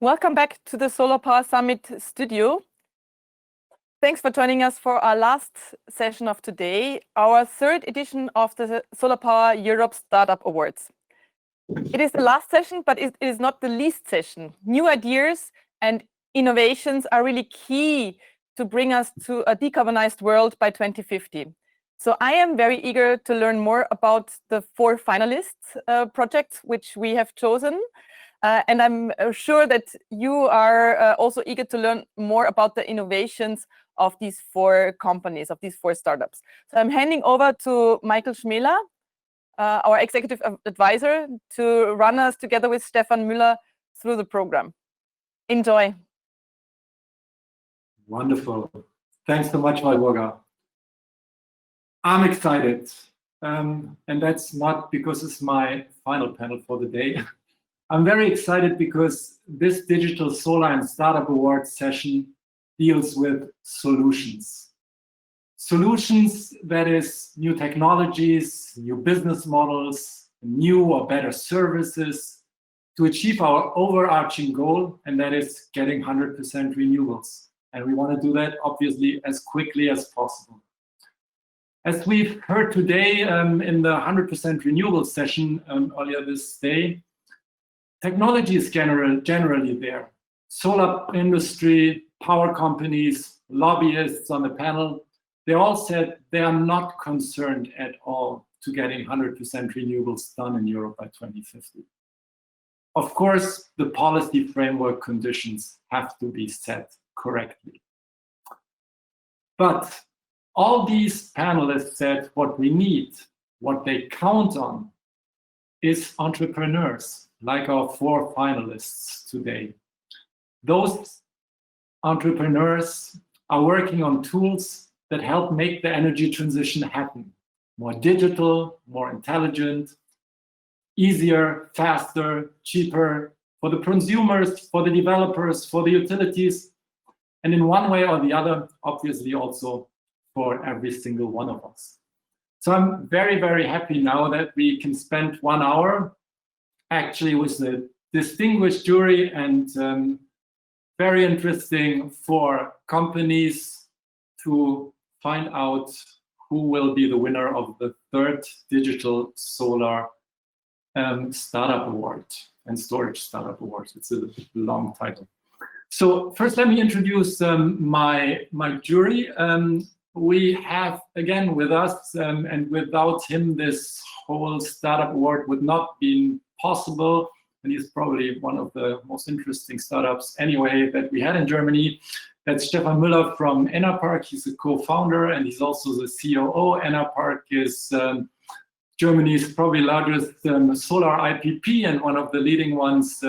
Welcome back to the SolarPower Summit studio. Thanks for joining us for our last session of today, our third edition of the SolarPower Europe Startup Awards. It is the last session, but it is not the least session. New ideas and innovations are really key to bring us to a decarbonized world by 2050. So I am very eager to learn more about the 4 finalists projects which we have chosen. And I'm sure that you are also eager to learn more about the innovations of these 4 companies, of these 4 startups. So I'm handing over to Michael Schmela, our executive advisor, to run us together with Stefan Müller through the program. Enjoy. Wonderful. Thanks so much, Walburga. I'm excited. And that's not because it's my final panel for the day. I'm very excited because this Digital Solar and Startup Awards session deals with solutions. Solutions, that is, new technologies, new business models, new or better services to achieve our overarching goal, and that is getting 100% renewables. And we want to do that, obviously, as quickly as possible. As we've heard today in the 100% renewables session earlier this day, technology is generally there. Solar industry, power companies, lobbyists on the panel, they all said they are not concerned at all to getting 100% renewables done in Europe by 2050. Of course, the policy framework conditions have to be set correctly. But all these panelists said what we need, what they count on, is entrepreneurs, like our 4 finalists today. Those entrepreneurs are working on tools that help make the energy transition happen. More digital, more intelligent, easier, faster, cheaper for the consumers, for the developers, for the utilities, and in one way or the other, obviously also for every single one of us. So I'm very, very happy now that we can spend 1 hour actually with a distinguished jury and very interesting for companies to find out who will be the winner of the 3rd Digital Solar Startup Award and Storage Startup Award. It's a long title. So first, let me introduce my jury. We have, again, with us, and without him, this whole startup award would not be possible. And he's probably one of the most interesting startups anyway that we had in Germany. That's Stefan Müller from Enerparc. He's a co-founder and he's also the COO. Enerparc is Germany's probably largest solar IPP and one of the leading ones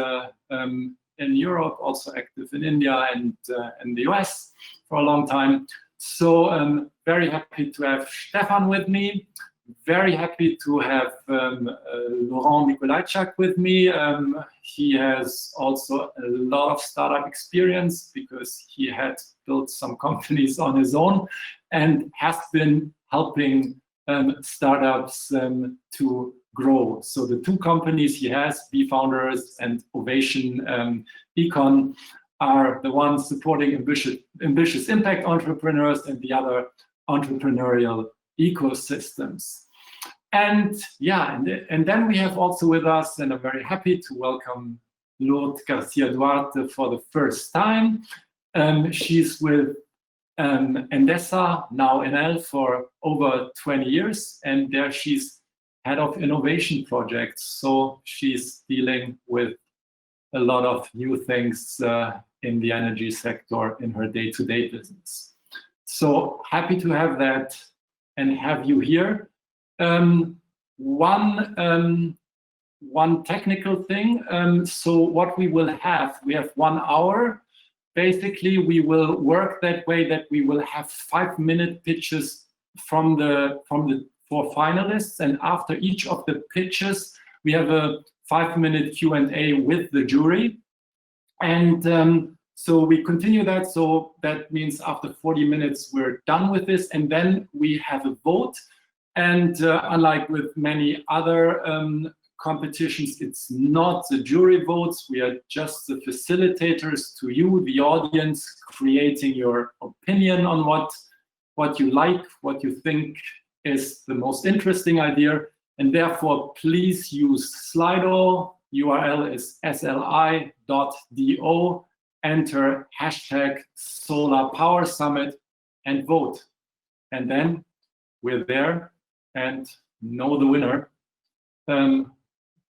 in Europe, also active in India and in the US for a long time. So I'm very happy to have Stefan with me. Very happy to have Laurent Mikolajczak with me. He has also a lot of startup experience because he had built some companies on his own and has been helping startups to grow. So the 2 companies he has, BeeFounders and Ovation Econ, are the ones supporting ambitious impact entrepreneurs and the other entrepreneurial ecosystems. And yeah, and then we have also with us, and I'm very happy to welcome Lourdes Garcia Duarte for the first time. She's with Endesa, now Enel, for over 20 years, and there she's head of innovation projects. So she's dealing with a lot of new things in the energy sector in her day-to-day business. So happy to have that and have you here. One technical thing. So what we will have, we have 1 hour. Basically, we will work that way that we will have 5-minute pitches from the 4 finalists, and after each of the pitches, we have a 5-minute Q&A with the jury. And so we continue that. So that means after 40 minutes, we're done with this. And then we have a vote. And unlike with many other competitions. It's not the jury votes. We are just the facilitators to you, the audience, creating your opinion on what you like, what you think is the most interesting idea. And therefore, please use Slido. URL is sli.do. Enter hashtag SolarPower Summit and vote. And then we're there and know the winner. Then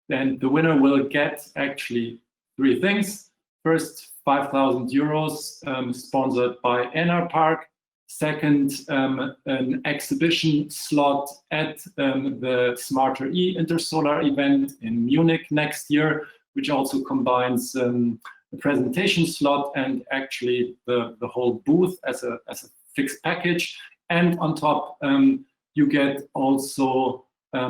the winner will get actually 3 things. First, 5,000 euros sponsored by Enerparc. Second, an exhibition slot at the Smarter E Intersolar event in Munich next year, which also combines a presentation slot and actually the whole booth as a fixed package. And on top, you get also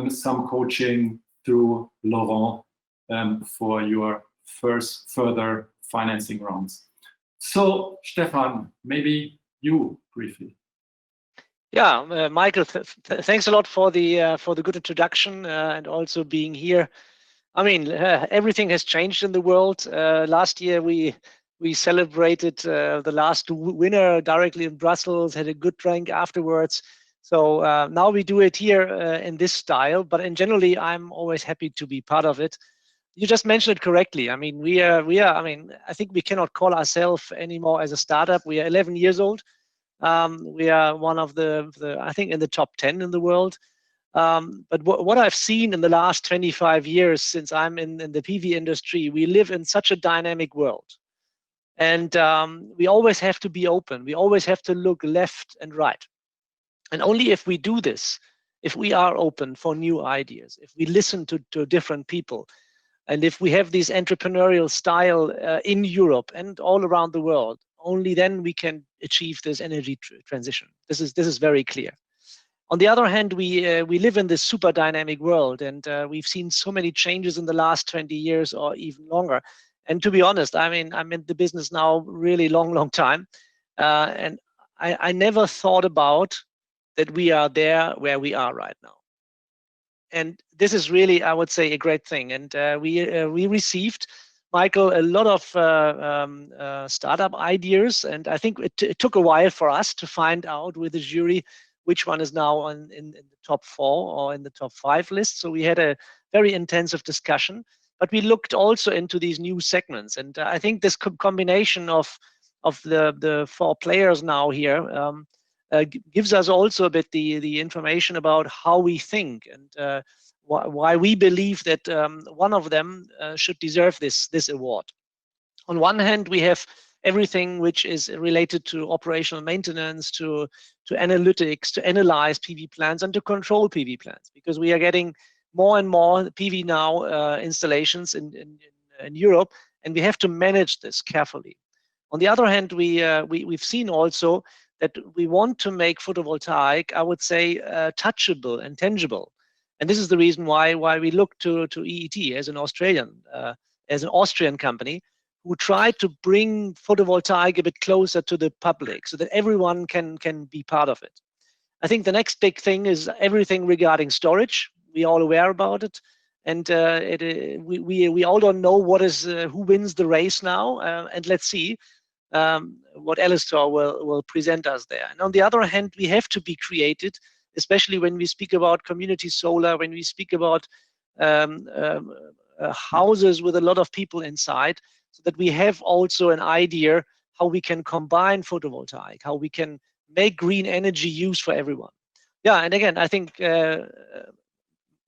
some coaching through Laurent for your further financing rounds. So, Stefan, maybe you briefly. Yeah, Michael, thanks a lot for the good introduction and also being here. I mean, everything has changed in the world. Last year we celebrated the last winner directly in Brussels, had a good drink afterwards. So now we do it here in this style, but in generally, I'm always happy to be part of it. You just mentioned it correctly. I mean, we are. I mean, I think we cannot call ourselves anymore as a startup. We are 11 years old. We are one of the I think in the top 10 in the world. But what I've seen in the last 25 years since I'm in the PV industry, we live in such a dynamic world. And we always have to be open. We always have to look left and right. And only if we do this, if we are open for new ideas, if we listen to different people, and if we have this entrepreneurial style in Europe and all around the world, only then we can achieve this energy transition. This is very clear. On the other hand, we live in this super dynamic world, and we've seen so many changes in the last 20 years or even longer. And to be honest, I mean, I'm in the business now really long time, and I never thought about that we are there where we are right now. And this is really, I would say, a great thing. And we received, Michael, a lot of startup ideas, and I think it took a while for us to find out with the jury which one is now in the top 4 or in the top 5 list. So we had a very intensive discussion, but we looked also into these new segments. And I think this combination of the 4 players now here gives us also a bit the information about how we think and why we believe that one of them should deserve this award. On one hand, we have everything which is related to operational maintenance, to analytics, to analyze PV plants and to control PV plants, because we are getting more and more PV now installations in Europe, and we have to manage this carefully. On the other hand, we've seen also that we want to make photovoltaic, I would say, touchable and tangible. And this is the reason why we look to EET as an Austrian company who tried to bring photovoltaic a bit closer to the public so that everyone can be part of it. I think the next big thing is everything regarding storage. We're all aware about it. And we all don't know who wins the race now. And let's see what Elestor will present us there. And on the other hand, we have to be creative, especially when we speak about community solar, when we speak about houses with a lot of people inside, so that we have also an idea how we can combine photovoltaic, how we can make green energy used for everyone. Yeah, and again, I think,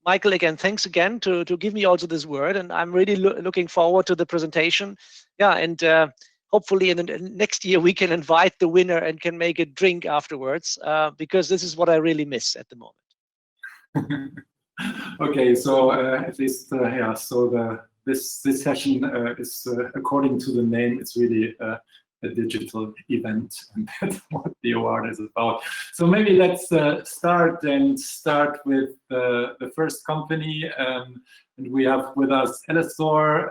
Michael, again, thanks again to give me also this word, and I'm really looking forward to the presentation. Yeah, and hopefully in the next year we can invite the winner and can make a drink afterwards, because this is what I really miss at the moment. Okay, so at least yeah, so this session is according to the name, it's really a digital event, and that's what the award is about. So maybe let's start with the first company, and we have with us Elestor,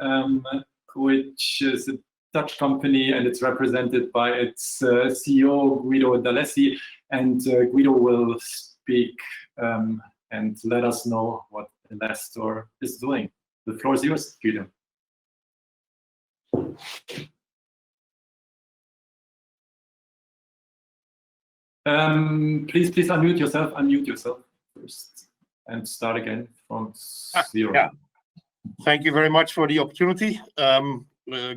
which is a Dutch company, and it's represented by its CEO Guido Dalessi, and Guido will speak and let us know what Elestor is doing. The floor is yours, Guido. Please unmute yourself first and start again from zero. Yeah. Thank you very much for the opportunity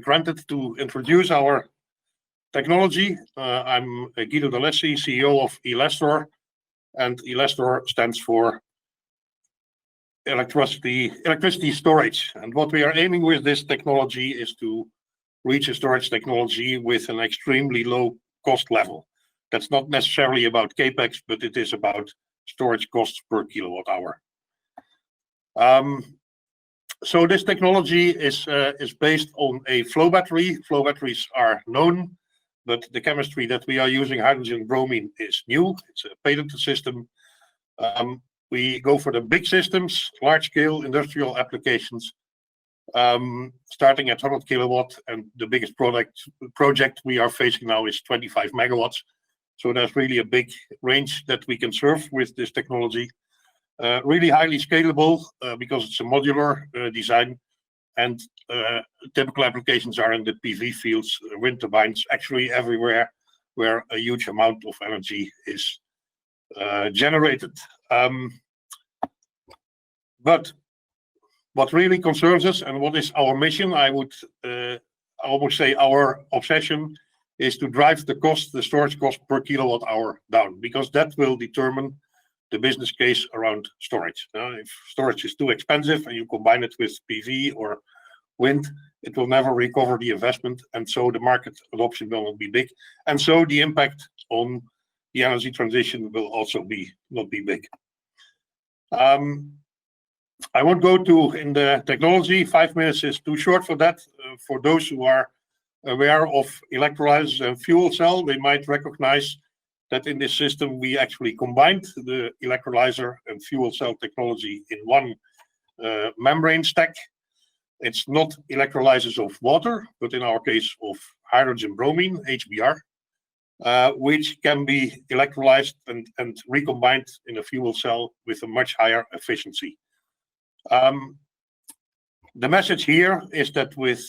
granted to introduce our technology. I'm Guido Dalessi, CEO of Elestor, and Elestor stands for electricity storage. And what we are aiming with this technology is to reach a storage technology with an extremely low cost level. That's not necessarily about capex, but it is about storage costs per kilowatt hour. So this technology is based on a flow battery. Flow batteries are known, but the chemistry that we are using, hydrogen bromine, is new. It's a patented system. We go for the big systems, large-scale industrial applications, starting at 100 kilowatt, and the biggest project we are facing now is 25 megawatts. So there's really a big range that we can serve with this technology. Really highly scalable because it's a modular design, and typical applications are in the PV fields, wind turbines, actually everywhere where a huge amount of energy is generated. But what really concerns us and what is our mission, I would almost say our obsession, is to drive the storage cost per kilowatt hour down, because that will determine the business case around storage. If storage is too expensive and you combine it with PV or wind, it will never recover the investment, and so the market adoption will not be big, and so the impact on the energy transition will also not be big. I won't go in the technology. 5 minutes is too short for that. For those who are aware of electrolyzers and fuel cell, they might recognize that in this system we actually combined the electrolyzer and fuel cell technology in one membrane stack. It's not electrolyzers of water, but in our case of hydrogen bromine, HBr, which can be electrolyzed and recombined in a fuel cell with a much higher efficiency. The message here is that with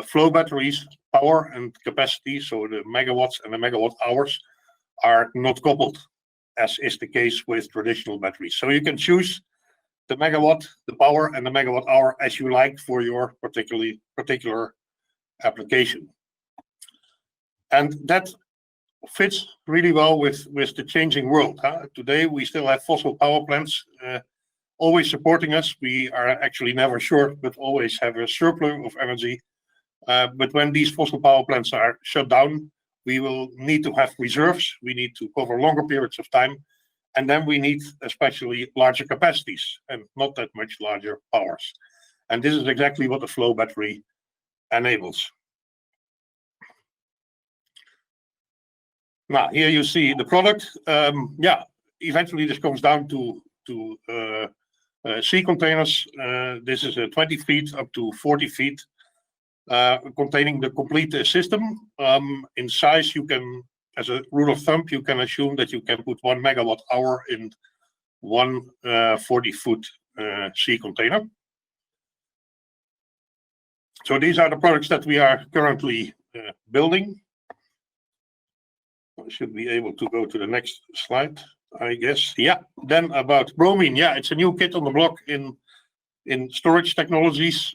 flow batteries, power and capacity, so the megawatts and the megawatt hours, are not coupled, as is the case with traditional batteries. So you can choose the megawatt, the power, and the megawatt hour as you like for your particular application. And that fits really well with the changing world. Today we still have fossil power plants always supporting us. We are actually never short, but always have a surplus of energy. But when these fossil power plants are shut down, we will need to have reserves. We need to cover longer periods of time. And then we need especially larger capacities and not that much larger powers. And this is exactly what the flow battery enables. Now, here you see the product. Eventually this comes down to sea containers. This is 20 feet up to 40 feet. Containing the complete system. In size, you can, as a rule of thumb, you can assume that you can put 1 megawatt hour in one 40-foot sea container. So these are the products that we are currently building. I should be able to go to the next slide, I guess. Yeah, then about bromine. Yeah, it's a new kid on the block in storage technologies.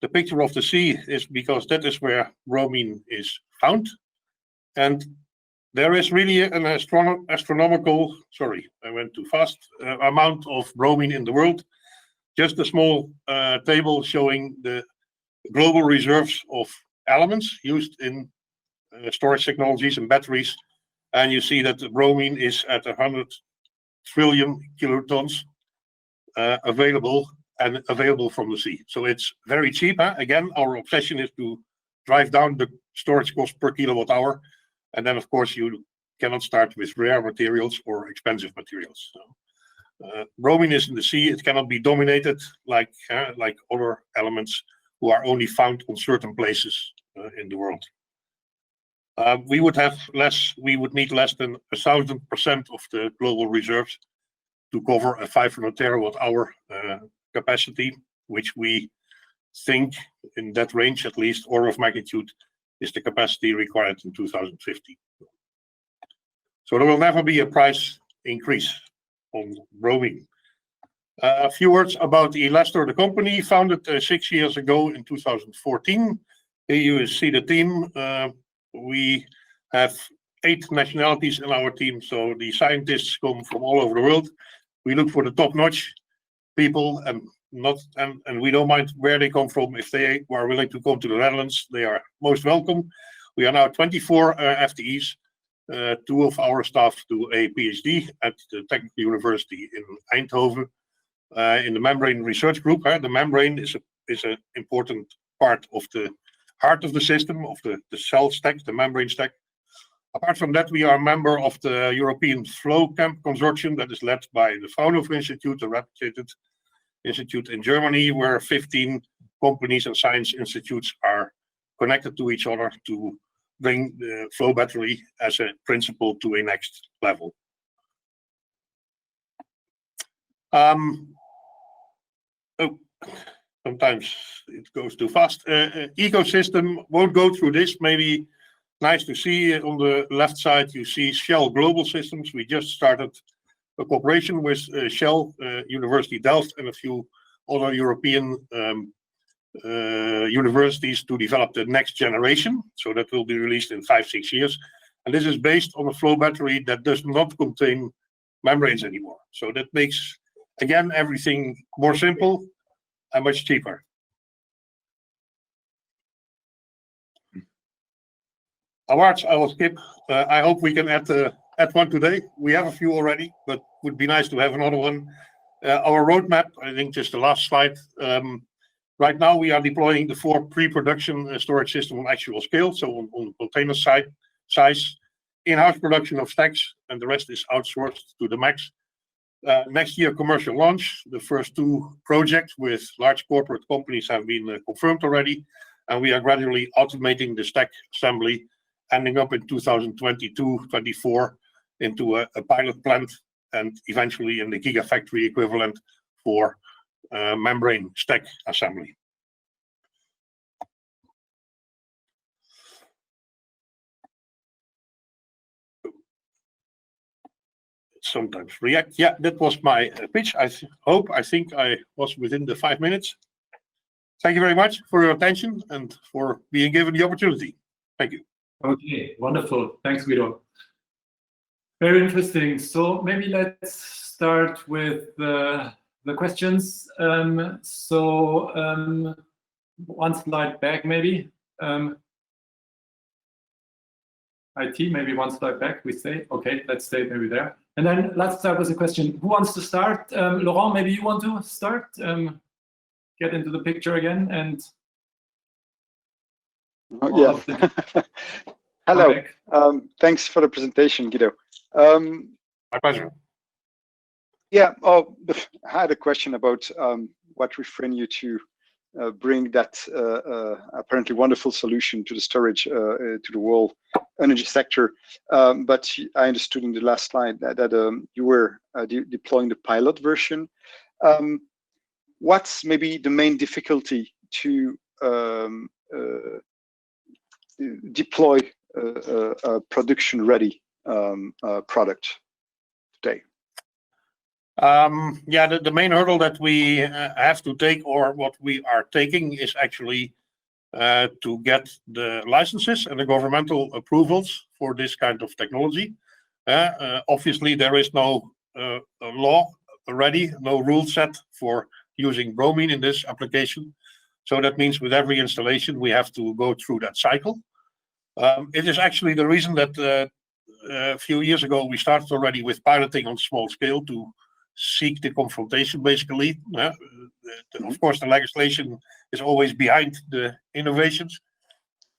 The picture of the sea is because that is where bromine is found. And there is really an astronomical, sorry, I went too fast, amount of bromine in the world. Just a small table showing the global reserves of elements used in storage technologies and batteries. And you see that the bromine is at 100 trillion kilotons available from the sea. So it's very cheap. Again, our obsession is to drive down the storage cost per kilowatt hour. And then, of course, you cannot start with rare materials or expensive materials. So, bromine is in the sea. It cannot be dominated like other elements who are only found on certain places in the world. We would need less than 1,000% of the global reserves to cover a 500 terawatt-hour capacity, which we think in that range, at least order of magnitude, is the capacity required in 2050. So there will never be a price increase on bromine. A few words about Elestor, the company founded 6 years ago in 2014. Here you see the team. We have 8 nationalities in our team, so the scientists come from all over the world. We look for the top-notch people, and we don't mind where they come from. If they are willing to come to the Netherlands, they are most welcome. We are now 24 FTEs. 2 of our staff do a PhD at the Technical University in Eindhoven in the membrane research group. The membrane is an important part of the heart of the system, of the cell stack, the membrane stack. Apart from that, we are a member of the European Flow Camp Consortium that is led by the Fraunhofer Institute, a reputed institute in Germany, where 15 companies and science institutes are connected to each other to bring the flow battery as a principle to a next level. Sometimes it goes too fast. Ecosystem won't go through this. Maybe nice to see on the left side, you see Shell Global Systems. We just started a cooperation with Shell, University Delft, and a few other European universities to develop the next generation. So that will be released in 5-6 years. And this is based on a flow battery that does not contain membranes anymore. So that makes, again, everything more simple and much cheaper. Awards, I will skip. I hope we can add one today. We have a few already, but would be nice to have another one. Our roadmap, I think just the last slide. Right now, we are deploying the 4 pre-production storage system on actual scale, so on container size, in-house production of stacks, and the rest is outsourced to the max. Next year, commercial launch. The first 2 projects with large corporate companies have been confirmed already, and we are gradually automating the stack assembly, ending up in 2022-24 into a pilot plant, and eventually in the gigafactory equivalent for membrane stack assembly. Sometimes react. Yeah, that was my pitch. I think I was within the 5 minutes. Thank you very much for your attention and for being given the opportunity. Thank you. Okay, wonderful. Thanks, Guido. Very interesting. So maybe let's start with the questions. One slide back, maybe. IT, maybe one slide back, we say. Okay, let's stay maybe there. And then let's start with a question. Who wants to start? Laurent, maybe you want to start? Get into the picture again and... Yeah. Hello. Thanks for the presentation, Guido. My pleasure. Yeah. Oh, I had a question about what referring you to bring that apparently wonderful solution to the storage to the whole energy sector. But I understood in the last slide that you were deploying the pilot version. What's maybe the main difficulty to deploy a production-ready product today? Yeah, the main hurdle that we have to take, or what we are taking, is actually to get the licenses and the governmental approvals for this kind of technology. Obviously, there is no law already, no rule set for using bromine in this application. So that means with every installation, we have to go through that cycle. It is actually the reason that a few years ago, we started already with piloting on small scale to seek the confrontation, basically. Of course, the legislation is always behind the innovations.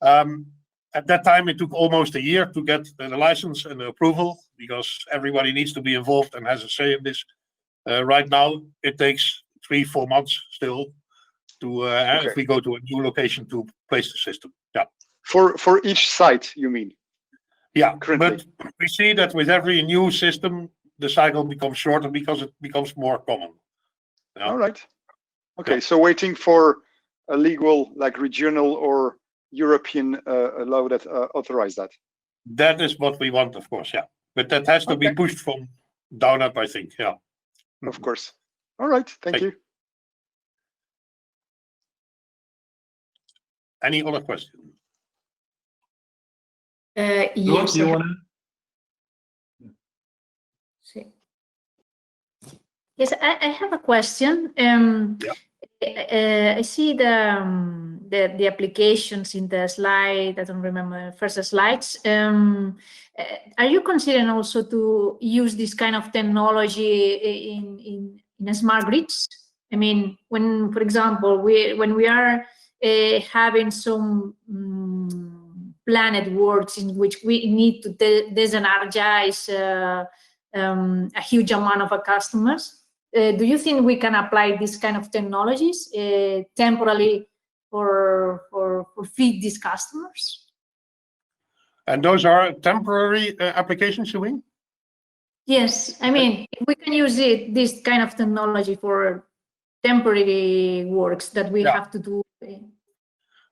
At that time, it took almost a year to get the license and the approval, because everybody needs to be involved and has a say in this. Right now, it takes 3-4 months still to if we go to a new location to place the system. Yeah. For each site, you mean? Yeah, currently. But we see that with every new system, the cycle becomes shorter because it becomes more common. Yeah. All right. Okay, so waiting for a legal, like regional or European law that authorize that. That is what we want, of course, yeah. But that has to be pushed from down up, I think, yeah. Of course. All right, thank you. Any other questions? Yes. do you want Yes, I have a question. I see the applications in the slide. I don't remember first slides. Are you considering also to use this kind of technology in smart grids? I mean, when, for example, when we are having some planet works in which we need to de-energize a huge amount of our customers. Do you think we can apply this kind of technologies temporarily for feed these customers? And those are temporary applications, you mean? Yes, I mean, we can use this kind of technology for temporary works that we have to do.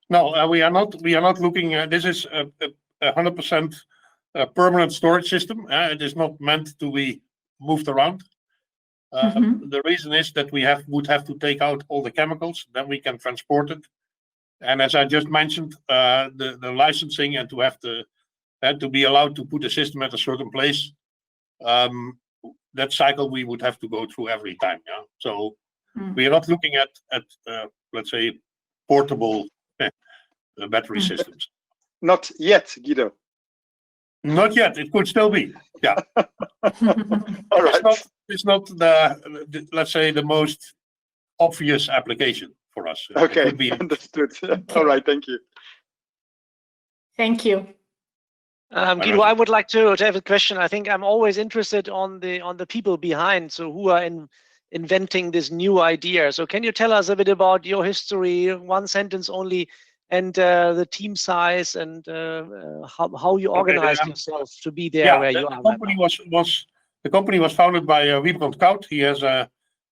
No, we are not looking. This is a 100% permanent storage system. It is not meant to be moved around. The reason is that we would have to take out all the chemicals, then we can transport it. And as I just mentioned, the licensing and to have to be allowed to put the system at a certain place, that cycle we would have to go through every time. Yeah. So we are not looking at let's say portable battery systems. Not yet, Guido. Not yet. It could still be. Yeah. All right. It's not the let's say the most obvious application for us. Okay, It could be. understood. All right, thank you. Thank you. Guido, I would like to have a question. I think I'm always interested on the people behind, so who are inventing this new idea. So can you tell us a bit about your history, one sentence only, and the team size and how you organized yourself to be there where you are? The company was founded by Wiebke Kout. He has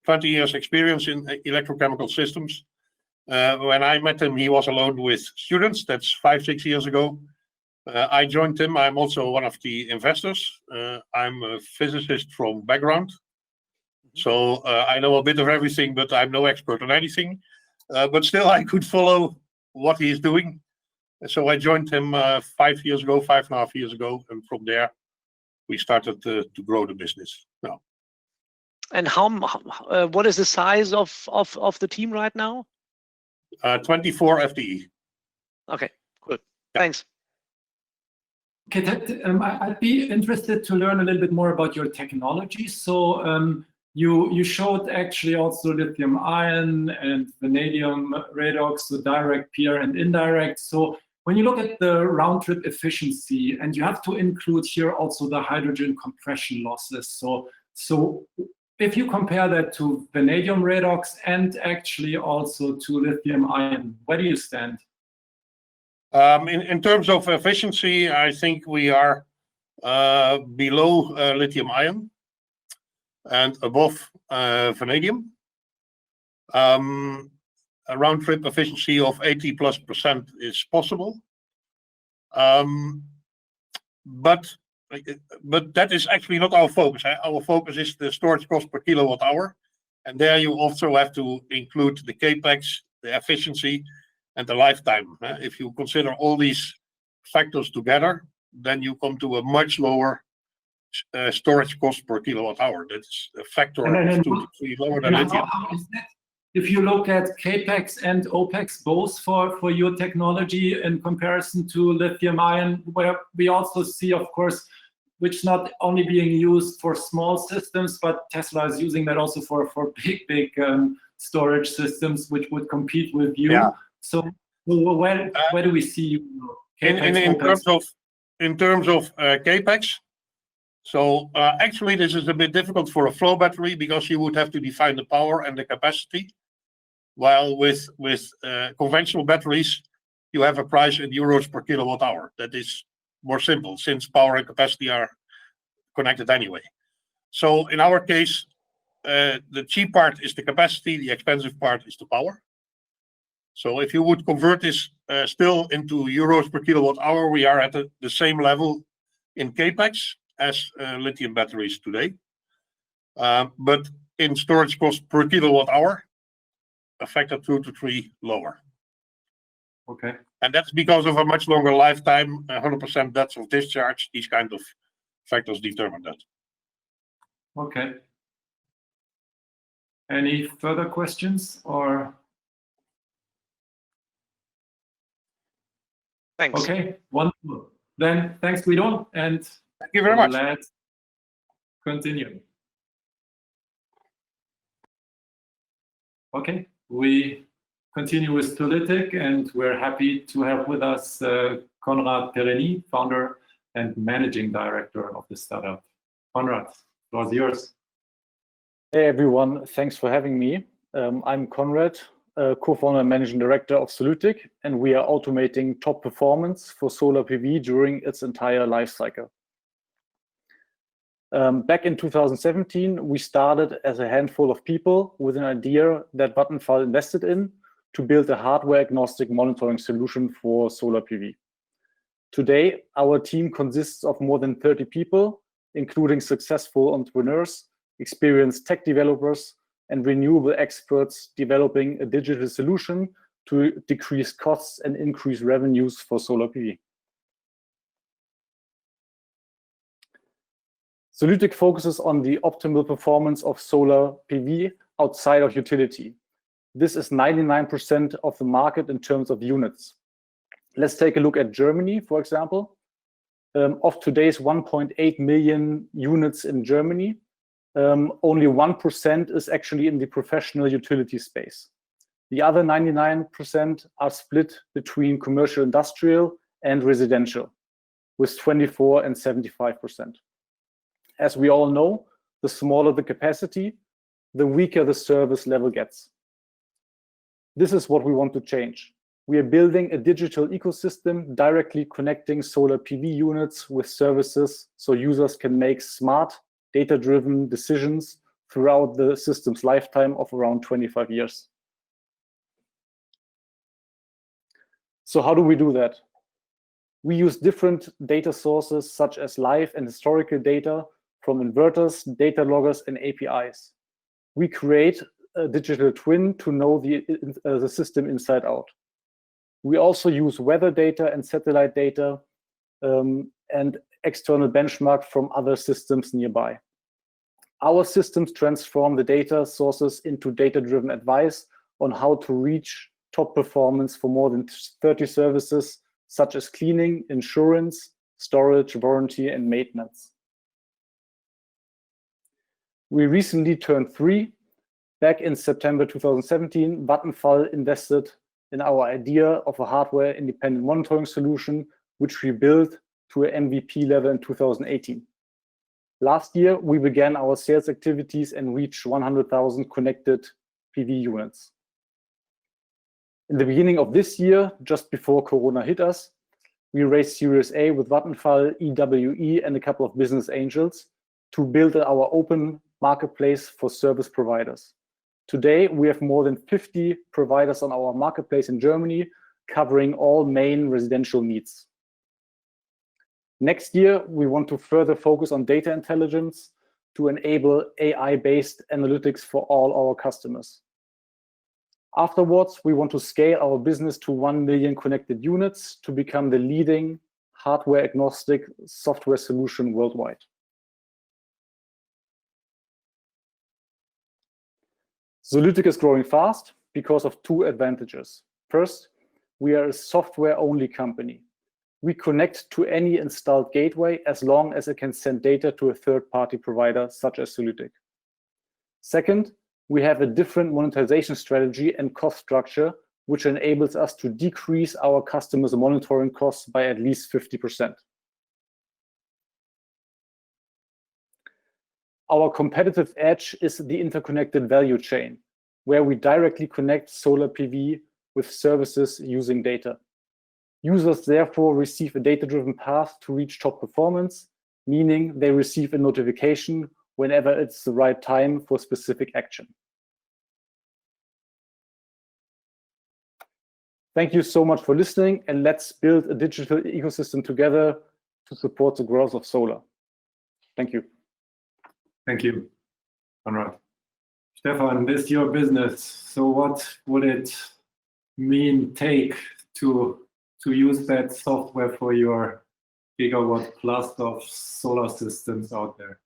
20 years experience in electrochemical systems. When I met him, he was alone with students. That's 5-6 years ago. I joined him. I'm also one of the investors. I'm a physicist from background. So I know a bit of everything, but I'm no expert on anything. But still, I could follow what he is doing. So I joined him 5.5 years ago. And from there, we started to grow the business. No. And what is the size of the team right now? 24 FTE. Okay, good. Yeah. Thanks. Okay, I'd be interested to learn a little bit more about your technology. So you showed actually also lithium ion and vanadium redox, so direct, peer, and indirect. So when you look at the round trip efficiency, and you have to include here also the hydrogen compression losses. So if you compare that to vanadium redox and actually also to lithium ion, where do you stand? In terms of efficiency, I think we are below lithium ion and above vanadium. A round trip efficiency of 80+% is possible. But that is actually not our focus. Our focus is the storage cost per kilowatt hour. And there you also have to include the capex, the efficiency, and the lifetime. If you consider all these factors together, then you come to a much lower storage cost per kilowatt hour. That's a factor of 2 to 3 lower than lithium. How is that? If you look at capex and opex both for your technology in comparison to lithium ion, where we also see, of course, which not only being used for small systems, but Tesla is using that also for big storage systems, which would compete with you. Yeah. So where do we see you? In terms of capex, so actually this is a bit difficult for a flow battery because you would have to define the power and the capacity. While with conventional batteries, you have a price in euros per kilowatt hour. That is more simple since power and capacity are connected anyway. So in our case, the cheap part is the capacity, the expensive part is the power. So if you would convert this still into euros per kilowatt hour, we are at the same level in capex as lithium batteries today. But in storage cost per kilowatt hour, a factor 2 to 3 lower. Okay. And that's because of a much longer lifetime, 100% depth of discharge. These kind of factors determine that. Okay. Any further questions or? Thanks. Okay, wonderful. Then thanks, Guido, and Thank you very much. let's continue. Okay, we continue with Solytic, and we're happy to have with us Konrad Perényi, founder and managing director of the startup. Konrad, the floor is yours. Hey everyone, thanks for having me. I'm Konrad, co-founder and managing director of Solytic, and we are automating top performance for solar PV during its entire life cycle. Back in 2017, we started as a handful of people with an idea that Vattenfall invested in to build a hardware-agnostic monitoring solution for solar PV. Today, our team consists of more than 30 people, including successful entrepreneurs, experienced tech developers, and renewable experts developing a digital solution to decrease costs and increase revenues for solar PV. Solytic focuses on the optimal performance of solar PV outside of utility. This is 99% of the market in terms of units. Let's take a look at Germany, for example. Of today's 1.8 million units in Germany, only 1% is actually in the professional utility space. The other 99% are split between commercial, industrial, and residential, with 24% and 75%. As we all know, the smaller the capacity, the weaker the service level gets. This is what we want to change. We are building a digital ecosystem directly connecting solar PV units with services so users can make smart, data-driven decisions throughout the system's lifetime of around 25 years. So how do we do that? We use different data sources such as live and historical data from inverters, data loggers, and APIs. We create a digital twin to know the system inside out. We also use weather data and satellite data and external benchmark from other systems nearby. Our systems transform the data sources into data-driven advice on how to reach top performance for more than 30 services, such as cleaning, insurance, storage, warranty, and maintenance. We recently turned 3. Back in September 2017, Vattenfall invested in our idea of a hardware-independent monitoring solution, which we built to an MVP level in 2018. Last year, we began our sales activities and reached 100,000 connected PV units. In the beginning of this year, just before Corona hit us, we raised Series A with Vattenfall, EWE, and a couple of business angels to build our open marketplace for service providers. Today, we have more than 50 providers on our marketplace in Germany, covering all main residential needs. Next year, we want to further focus on data intelligence to enable AI-based analytics for all our customers. Afterwards, we want to scale our business to 1 million connected units to become the leading hardware-agnostic software solution worldwide. Solytic is growing fast because of 2 advantages. First, we are a software-only company. We connect to any installed gateway as long as it can send data to a third-party provider such as Solytic. Second, we have a different monetization strategy and cost structure, which enables us to decrease our customers' monitoring costs by at least 50%. Our competitive edge is the interconnected value chain, where we directly connect solar PV with services using data. Users therefore receive a data-driven path to reach top performance, meaning they receive a notification whenever it's the right time for specific action. Thank you so much for listening, and let's build a digital ecosystem together to support the growth of solar. Thank you. Thank you, Konrad. Stefan, this is your business. So what would it take to use that software for your gigawatt plus of solar systems out there?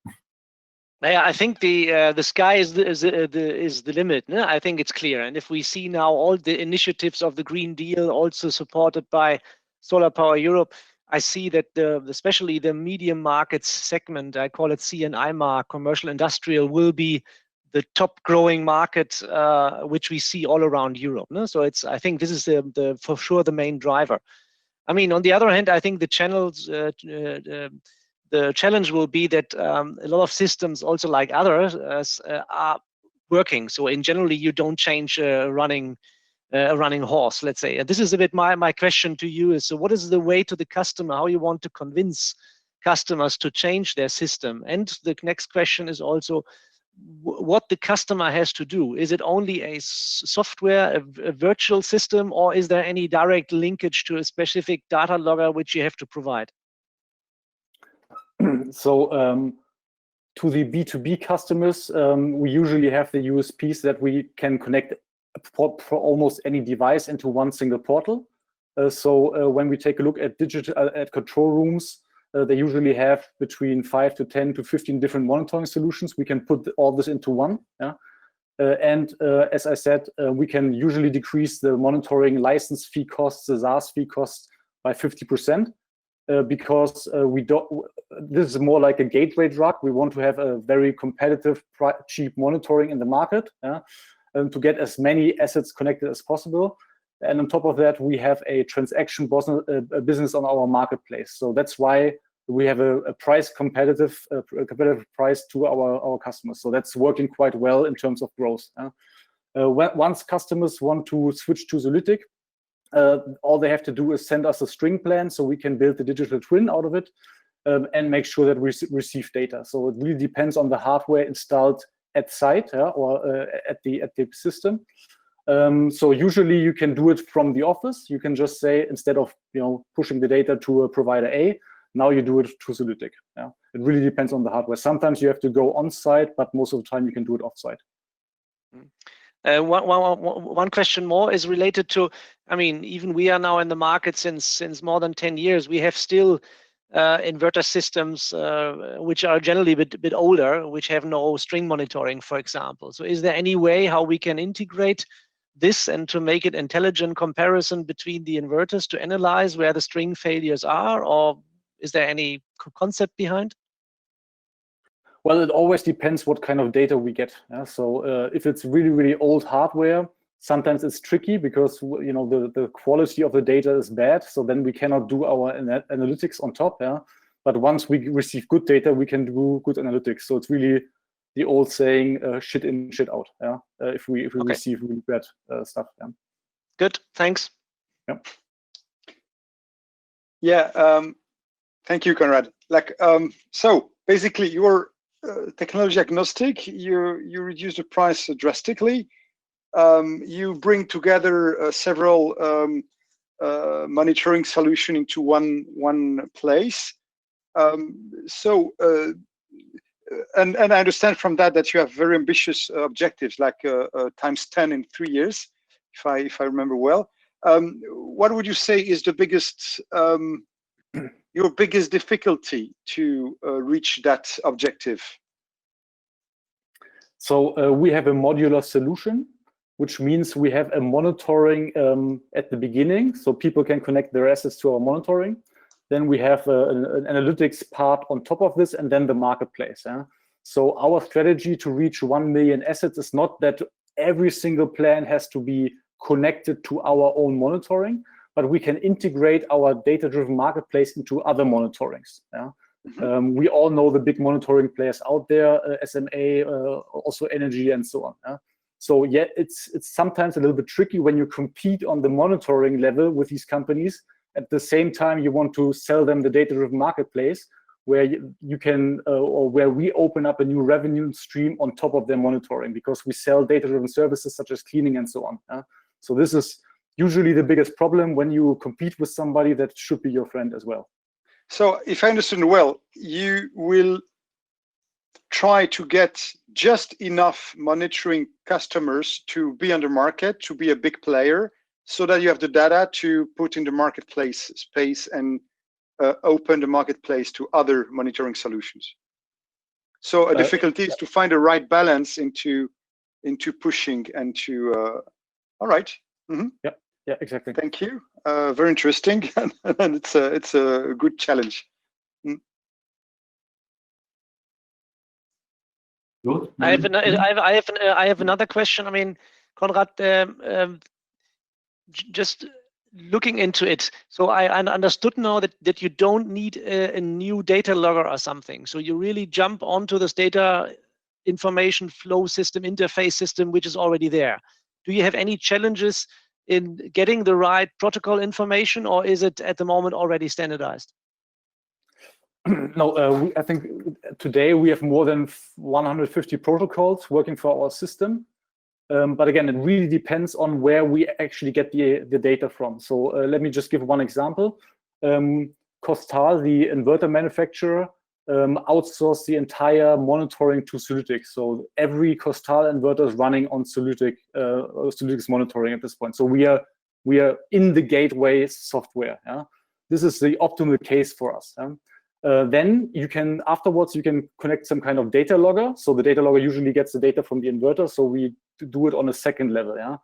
Yeah, I think the sky is the limit. No? I think it's clear, and if we see now all the initiatives of the Green Deal, also supported by SolarPower Europe, I see that especially the medium markets segment, I call it C&I market, commercial industrial, will be the top growing market, which we see all around Europe. No? So I think this is for sure the main driver. I mean, on the other hand, I think the channels. The challenge will be that a lot of systems, also like others, are working. So in generally, you don't change a running horse, let's say. And this is a bit my question to you is, so what is the way to the customer, how you want to convince customers to change their system? And the next question is also what the customer has to do. Is it only a software, a virtual system, or is there any direct linkage to a specific data logger which you have to provide? So to the B2B customers, we usually have the USPs that we can connect for almost any device into one single portal. So when we take a look at control rooms, they usually have between 5 to 10 to 15 different monitoring solutions. We can put all this into one. Yeah? And as I said, we can usually decrease the monitoring license fee costs, the SaaS fee costs by 50%. Because this is more like a gateway drug. We want to have a very competitive, cheap monitoring in the market, to get as many assets connected as possible. And on top of that, we have a transaction business on our marketplace. So that's why we have a competitive price to our customers. So that's working quite well in terms of growth. Once customers want to switch to Solytic, all they have to do is send us a string plan so we can build the digital twin out of it, and make sure that we receive data. So it really depends on the hardware installed at site, or at the system. So usually you can do it from the office. You can just say, instead of pushing the data to a provider A, now you do it to Solytic. Yeah? It really depends on the hardware. Sometimes you have to go on site, but most of the time you can do it off site. One question more is related to, I mean, even we are now in the market since more than 10 years. We have still inverter systems which are generally a bit older, which have no string monitoring, for example. So is there any way how we can integrate this and to make it intelligent comparison between the inverters to analyze where the string failures are, or is there any concept behind? Well, it always depends what kind of data we get. Yeah? So if it's really, really old hardware, sometimes it's tricky because the quality of the data is bad. So then we cannot do our analytics on top. Yeah? But once we receive good data, we can do good analytics. So it's really the old saying, shit in, shit out. Yeah? If we okay. receive really bad stuff. Yeah? Good, thanks. Yeah. Yeah, thank you, Konrad. So basically, you're technology agnostic. You reduce the price drastically. You bring together several monitoring solution into one place. And I understand from that you have very ambitious objectives, like times 10 in 3 years, if I remember well. What would you say is the biggest your biggest difficulty to reach that objective? So we have a modular solution, which means we have a monitoring at the beginning, so people can connect their assets to our monitoring. Then we have an analytics part on top of this, and then the marketplace. So our strategy to reach 1 million assets is not that every single plan has to be connected to our own monitoring, but we can integrate our data-driven marketplace into other monitorings. We all know the big monitoring players out there, SMA, also Energy, and so on. So yeah, it's sometimes a little bit tricky when you compete on the monitoring level with these companies. At the same time, you want to sell them the data-driven marketplace, where you can, or where we open up a new revenue stream on top of their monitoring, because we sell data-driven services such as cleaning and so on. So this is usually the biggest problem when you compete with somebody that should be your friend as well. So if I understand well, you will try to get just enough monitoring customers to be on the market, to be a big player, so that you have the data to put in the marketplace space and open the marketplace to other monitoring solutions. So a difficulty is to find the right balance into pushing and to. All right. Mm-hmm. Yeah, exactly. Thank you. Very interesting, and it's a good challenge. Good. I have another question. I mean, Konrad, just looking into it. So I understood now that you don't need a new data logger or something. So you really jump onto this data information flow system, interface system, which is already there. Do you have any challenges in getting the right protocol information, or is it at the moment already standardized? No, I think today we have more than 150 protocols working for our system. But again, it really depends on where we actually get the data from. So let me just give one example. Costal, the inverter manufacturer, outsourced the entire monitoring to Solytic. So every Costal inverter is running on Solytic's monitoring at this point. So we are in the gateway software. Yeah? This is the optimal case for us. Yeah? Then afterwards you can connect some kind of data logger. So the data logger usually gets the data from the inverter. So we do it on a second level. Yeah.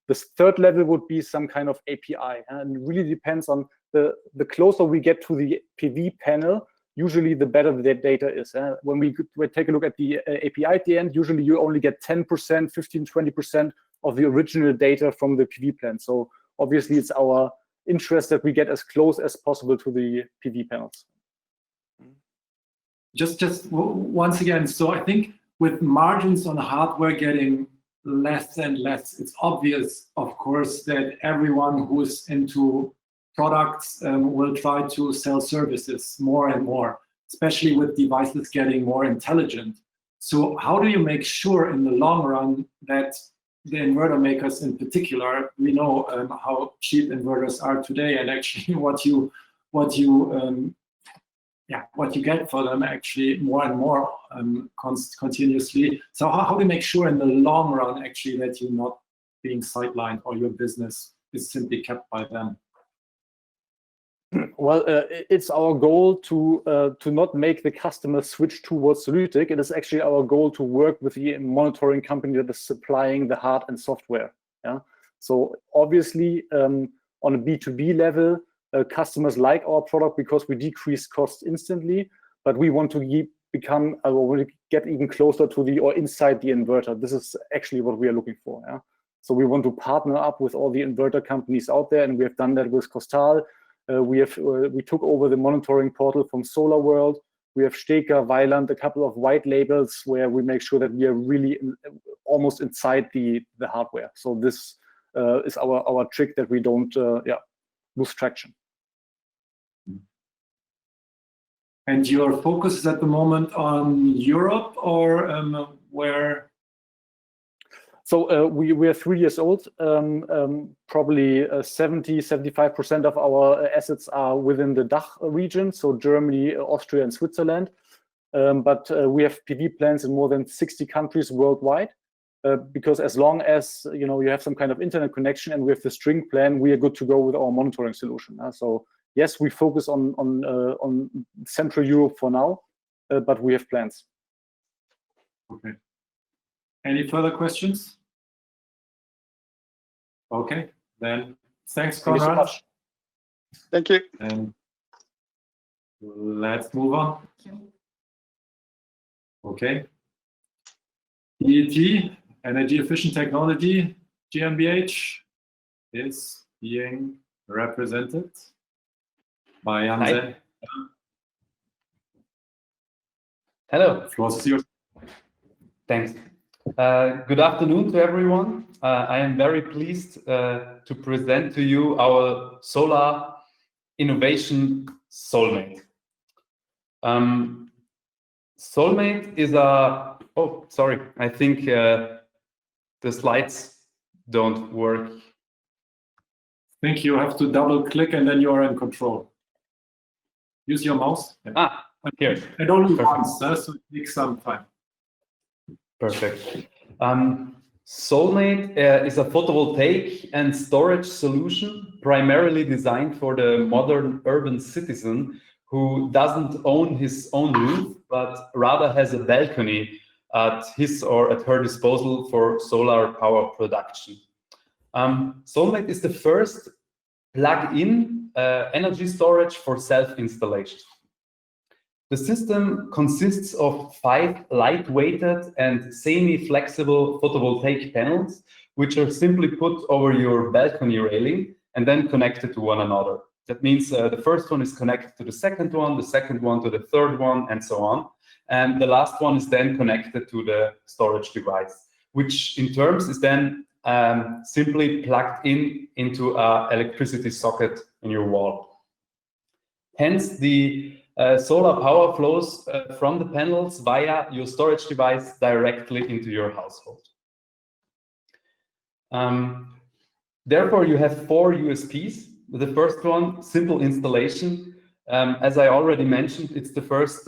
The third level would be some kind of API, and it really depends on the closer we get to the PV panel. Usually, the better the data is. When we take a look at the API at the end, usually you only get 10%, 15, 20% of the original data from the PV plant. So obviously, it's our interest that we get as close as possible to the PV panels. Just once again, so I think with margins on hardware getting less and less, it's obvious, of course, that everyone who's into products will try to sell services more and more, especially with devices getting more intelligent. So how do you make sure in the long run that the inverter makers in particular, we know how cheap inverters are today, and actually what you get for them actually more and more continuously. So how do you make sure in the long run actually that you're not being sidelined or your business is simply kept by them? Well, it's our goal to not make the customer switch towards Solytic. It is actually our goal to work with the monitoring company that is supplying the hard and software. Yeah. So obviously, on a B2B level, customers like our product because we decrease costs instantly. But we want to get even closer to or inside the inverter. This is actually what we are looking for. Yeah. So we want to partner up with all the inverter companies out there, and we have done that with Costal. We took over the monitoring portal from SolarWorld. We have Steker, Weiland, a couple of white labels where we make sure that we are really almost inside the hardware. So this is our trick that we don't lose traction. And your focus is at the moment on Europe, or where? So we are 3 years old. Probably 70-75% of our assets are within the DACH region, so Germany, Austria, and Switzerland. But we have PV plants in more than 60 countries worldwide. Because as long as you have some kind of internet connection and we have the string plan, we are good to go with our monitoring solution. So yes, we focus on Central Europe for now, but we have plans. Okay. Any further questions? Okay, then thanks, Konrad. Thank you so much. Thank you. And let's move on. Okay. EET, Energy Efficient Technology, GmbH, is being represented by Janse. Hello. Floor is yours. Thanks. Good afternoon to everyone. I am very pleased to present to you our solar innovation soulmate. Soulmate is a, oh, sorry, I think the slides don't work. I think you have to double click and then you are in control. Use your mouse. Ah, here. And only Perfect. once, so it takes some time. Perfect. Soulmate is a photovoltaic and storage solution primarily designed for the modern urban citizen who doesn't own his own roof, but rather has a balcony at his or at her disposal for solar power production. Soulmate is the first plug-in energy storage for self-installation. The system consists of 5 light-weighted and semi-flexible photovoltaic panels, which are simply put over your balcony railing and then connected to one another. That means the first one is connected to the second one to the third one, and so on. And the last one is then connected to the storage device, which in terms is then simply plugged into an electricity socket in your wall. Hence, the solar power flows from the panels via your storage device directly into your household. Therefore, you have 4 USPs. The first one, simple installation. As I already mentioned, it's the first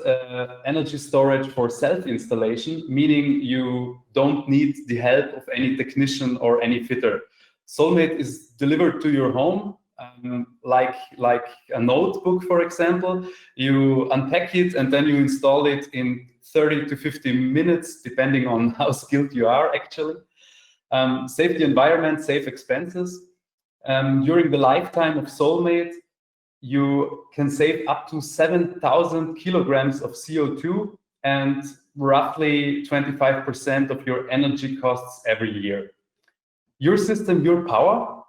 energy storage for self-installation, meaning you don't need the help of any technician or any fitter. Soulmate is delivered to your home, like a notebook, for example. You unpack it and then you install it in 30 to 50 minutes, depending on how skilled you are, actually. Save the environment, save expenses. During the lifetime of Soulmate, you can save up to 7,000 kilograms of CO2 and roughly 25% of your energy costs every year. Your system, your power.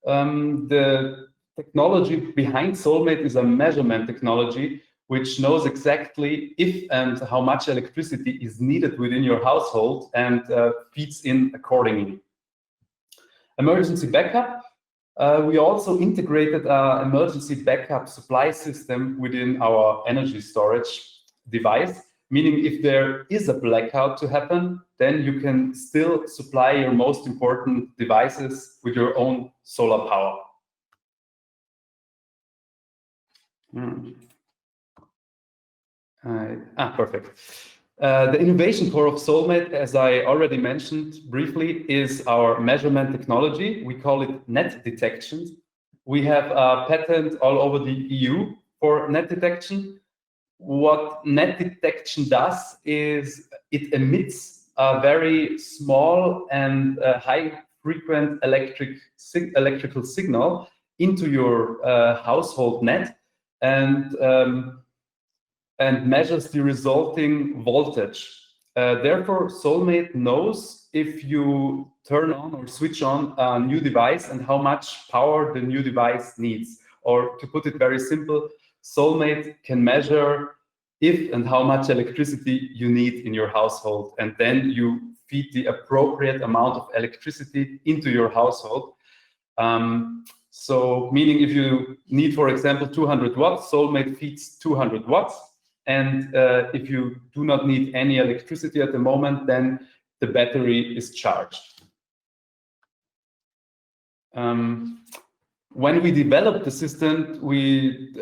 The technology behind Soulmate is a measurement technology which knows exactly if and how much electricity is needed within your household and feeds in accordingly. Emergency backup. We also integrated an emergency backup supply system within our energy storage device, meaning if there is a blackout to happen, then you can still supply your most important devices with your own solar power. Perfect. The innovation core of Soulmate, as I already mentioned briefly, is our measurement technology. We call it net detection. We have a patent all over the EU for net detection. What net detection does is it emits a very small and high frequent electrical signal into your household net and measures the resulting voltage. Therefore, Soulmate knows if you turn on or switch on a new device and how much power the new device needs. Or to put it very simple, Soulmate can measure if and how much electricity you need in your household, and then you feed the appropriate amount of electricity into your household. So meaning if you need, for example, 200 watts, Soulmate feeds 200 watts. And if you do not need any electricity at the moment, then the battery is charged. When we developed the system, we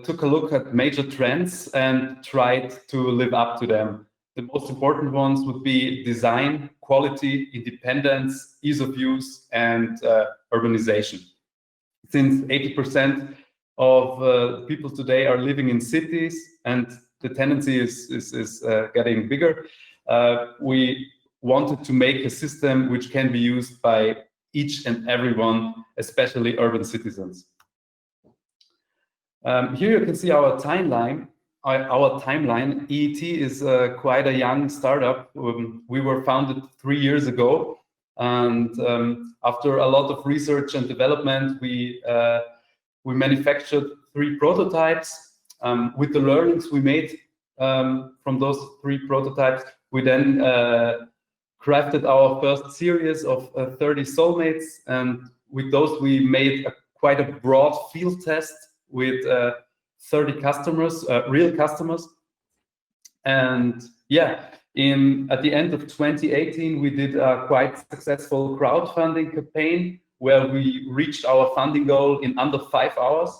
took a look at major trends and tried to live up to them. The most important ones would be design, quality, independence, ease of use, and urbanization. Since 80% of people today are living in cities and the tendency is getting bigger, we wanted to make a system which can be used by each and everyone, especially urban citizens. Here you can see our timeline. EET is quite a young startup. We were founded 3 years ago, and after a lot of research and development, we manufactured 3 prototypes. With the learnings we made from those 3 prototypes, we then crafted our first series of 30 Soulmates, and with those we made quite a broad field test with 30 customers, real customers, And yeah, at the end of 2018, we did a quite successful crowdfunding campaign where we reached our funding goal in under 5 hours.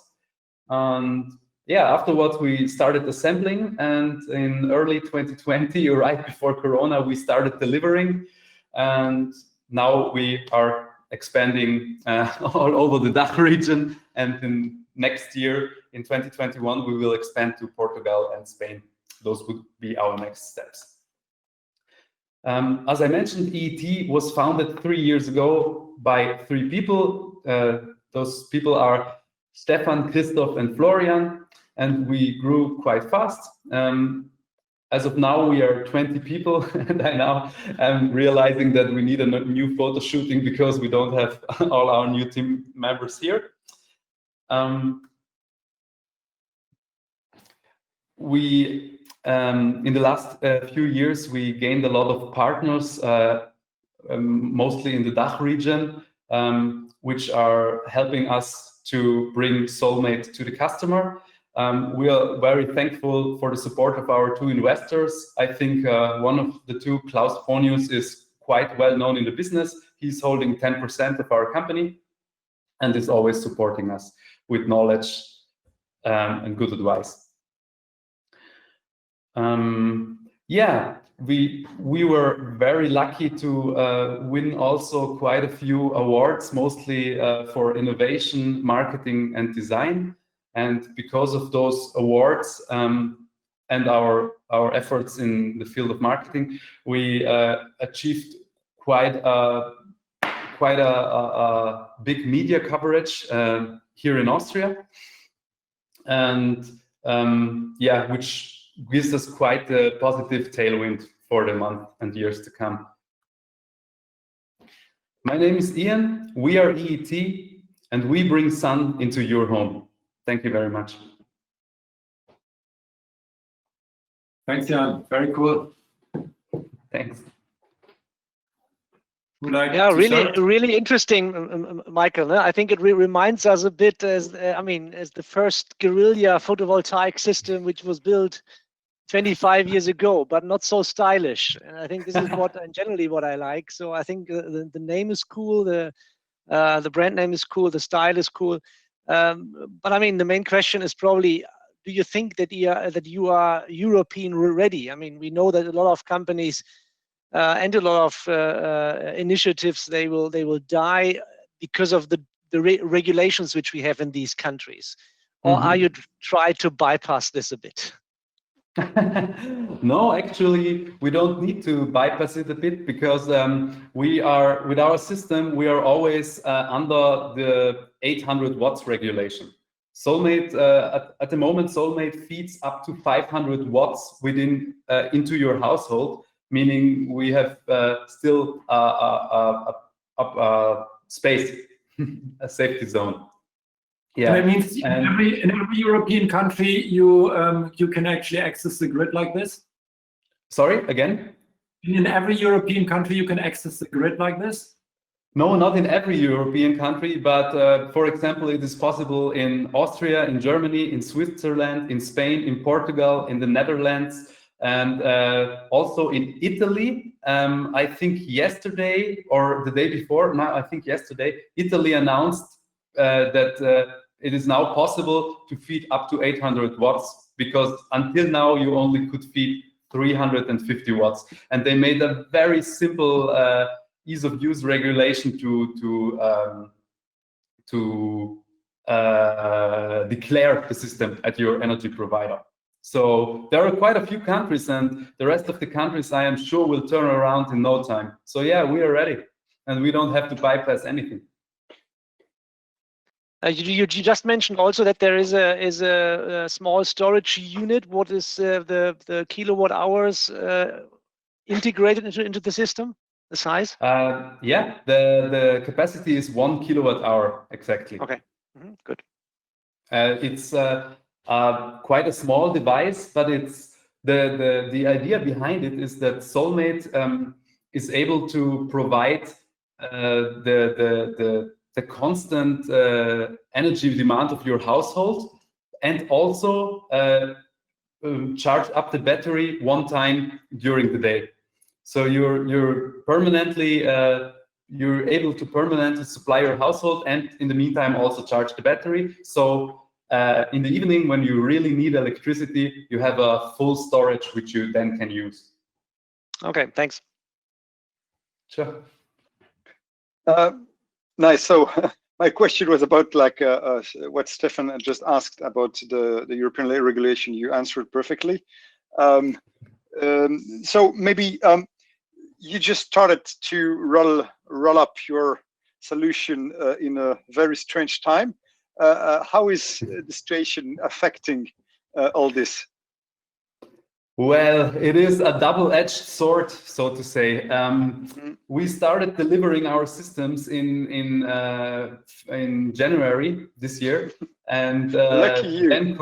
And yeah, afterwards we started assembling, and in early 2020, right before Corona, we started delivering. And now we are expanding all over the DACH region, and in next year, in 2021, we will expand to Portugal and Spain. Those would be our next steps. As I mentioned, EET was founded 3 years ago by 3 people. Those people are Stefan, Christoph, and Florian, and we grew quite fast. As of now, we are 20 people, and I now am realizing that we need a new photo shooting because we don't have all our new team members here. In the last few years, we gained a lot of partners, mostly in the DACH region, which are helping us to bring Soulmate to the customer. We are very thankful for the support of our 2 investors. I think one of the 2, Klaus Ponius, is quite well known in the business. He's holding 10% of our company and is always supporting us with knowledge and good advice. Yeah, we were very lucky to win also quite a few awards, mostly for innovation, marketing, and design. And because of those awards and our efforts in the field of marketing, we achieved quite a big media coverage here in Austria, and yeah, which gives us quite a positive tailwind for the month and years to come. My name is Ian. We are EET, and we bring sun into your home. Thank you very much. Thanks, Jan. Very cool. Thanks. Yeah, really interesting, Michael. I think it reminds us a bit as the first guerrilla photovoltaic system, which was built 25 years ago, but not so stylish. And I think this is generally what I like. So I think the name is cool, the brand name is cool, the style is cool. But I mean, the main question is probably, do you think that you are European ready? I mean, we know that a lot of companies and a lot of initiatives, they will die because of the regulations which we have in these countries. Or are you try to bypass this a bit? No, actually, we don't need to bypass it a bit, because we are, with our system, we are always under the 800 watts regulation. Soulmate, at the moment, Soulmate feeds up to 500 watts into your household, meaning we have still a space, a safety zone. Yeah, that means in every European country you can actually access the grid like this? Sorry, again? In every European country you can access the grid like this? No, not in every European country, but for example, it is possible in Austria, in Germany, in Switzerland, in Spain, in Portugal, in the Netherlands, and also in Italy. I think yesterday or the day before, I think yesterday, Italy announced that it is now possible to feed up to 800 watts, because until now you only could feed 350 watts. And they made a very simple ease of use regulation to declare the system at your energy provider. So there are quite a few countries, and the rest of the countries, I am sure, will turn around in no time. So yeah, we are ready, and we don't have to bypass anything. You just mentioned also that there is a small storage unit. What is the kilowatt hours integrated into the system? The size? Yeah, the capacity is 1 kilowatt hour exactly. Okay, good. It's quite a small device, but it's the idea behind it is that Soulmate is able to provide the constant energy demand of your household, and also charge up the battery one time during the day. So you're permanently you're able to permanently supply your household, and in the meantime also charge the battery. So in the evening, when you really need electricity, you have a full storage which you then can use. Okay, thanks. Sure. Nice. So my question was about like what Stefan had just asked about the European regulation. You answered perfectly. So maybe you just started to roll up your solution in a very strange time. How is the situation affecting all this? Well, it is a double-edged sword, so to say. We started delivering our systems in January this year, and lucky you. then,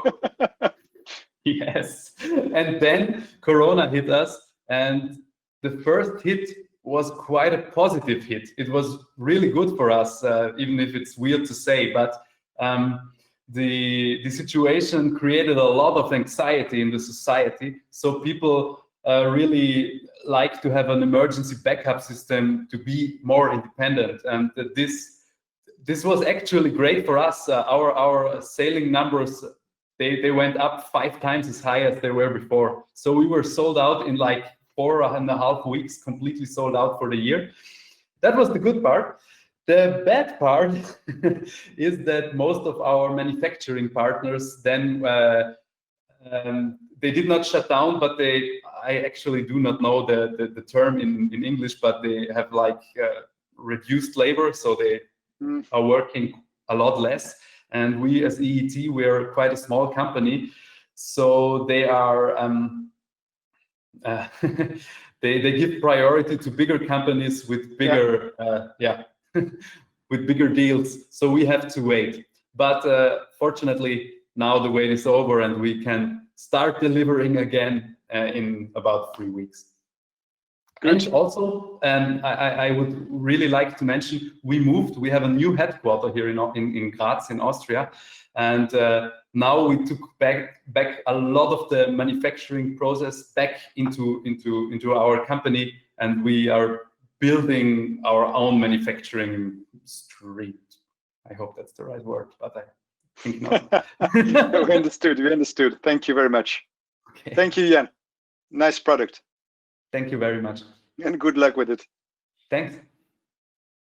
yes, and then Corona hit us, and the first hit was quite a positive hit. It was really good for us, even if it's weird to say, but the situation created a lot of anxiety in the society. So people really like to have an emergency backup system to be more independent. And this was actually great for us. Our sailing numbers, they went up 5 times as high as they were before. So we were sold out in like 4.5 weeks, completely sold out for the year. That was the good part. The bad part is that most of our manufacturing partners then they did not shut down, but I actually do not know the term in English, but they have like reduced labor, so they are working a lot less. And we as EET, we are quite a small company, so they are they give priority to bigger companies with bigger with bigger deals, so we have to wait. But fortunately, now the wait is over and we can start delivering again in about 3 weeks. And also, I would really like to mention, we moved. We have a new headquarter here in Graz, in Austria, and now we took back a lot of the manufacturing process back into our company, and we are building our own manufacturing street. I hope that's the right word, but I think not. We understood. Thank you very much. Okay. Thank you, Jan. Nice product. Thank you very much. And good luck with it. Thanks.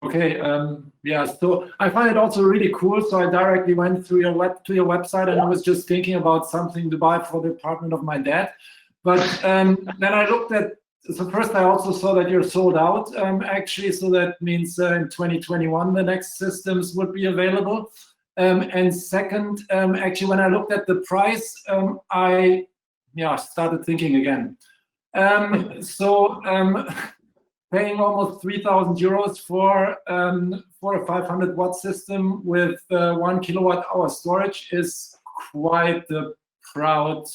Okay, yeah, so I find it also really cool. So I directly went to your website, and I was just thinking about something to buy for the apartment of my dad. But then I looked at, so first I also saw that you're sold out, actually, so that means in 2021 the next systems would be available. And second, actually, when I looked at the price, I started thinking again. Paying almost 3,000 euros for a 500 watt system with 1 kilowatt hour storage is quite the proud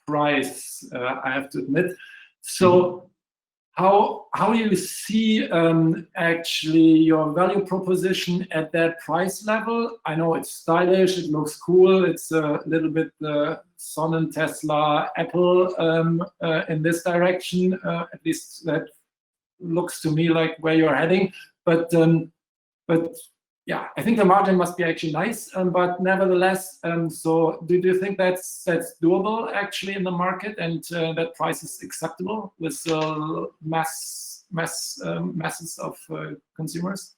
price, I have to admit. So how do you see actually your value proposition at that price level? I know it's stylish, it looks cool, it's a little bit Sonnen, Tesla, Apple in this direction, at least that looks to me like where you're heading. But yeah, I think the margin must be actually nice, but nevertheless, so do you think that's doable actually in the market, and that price is acceptable with masses of consumers?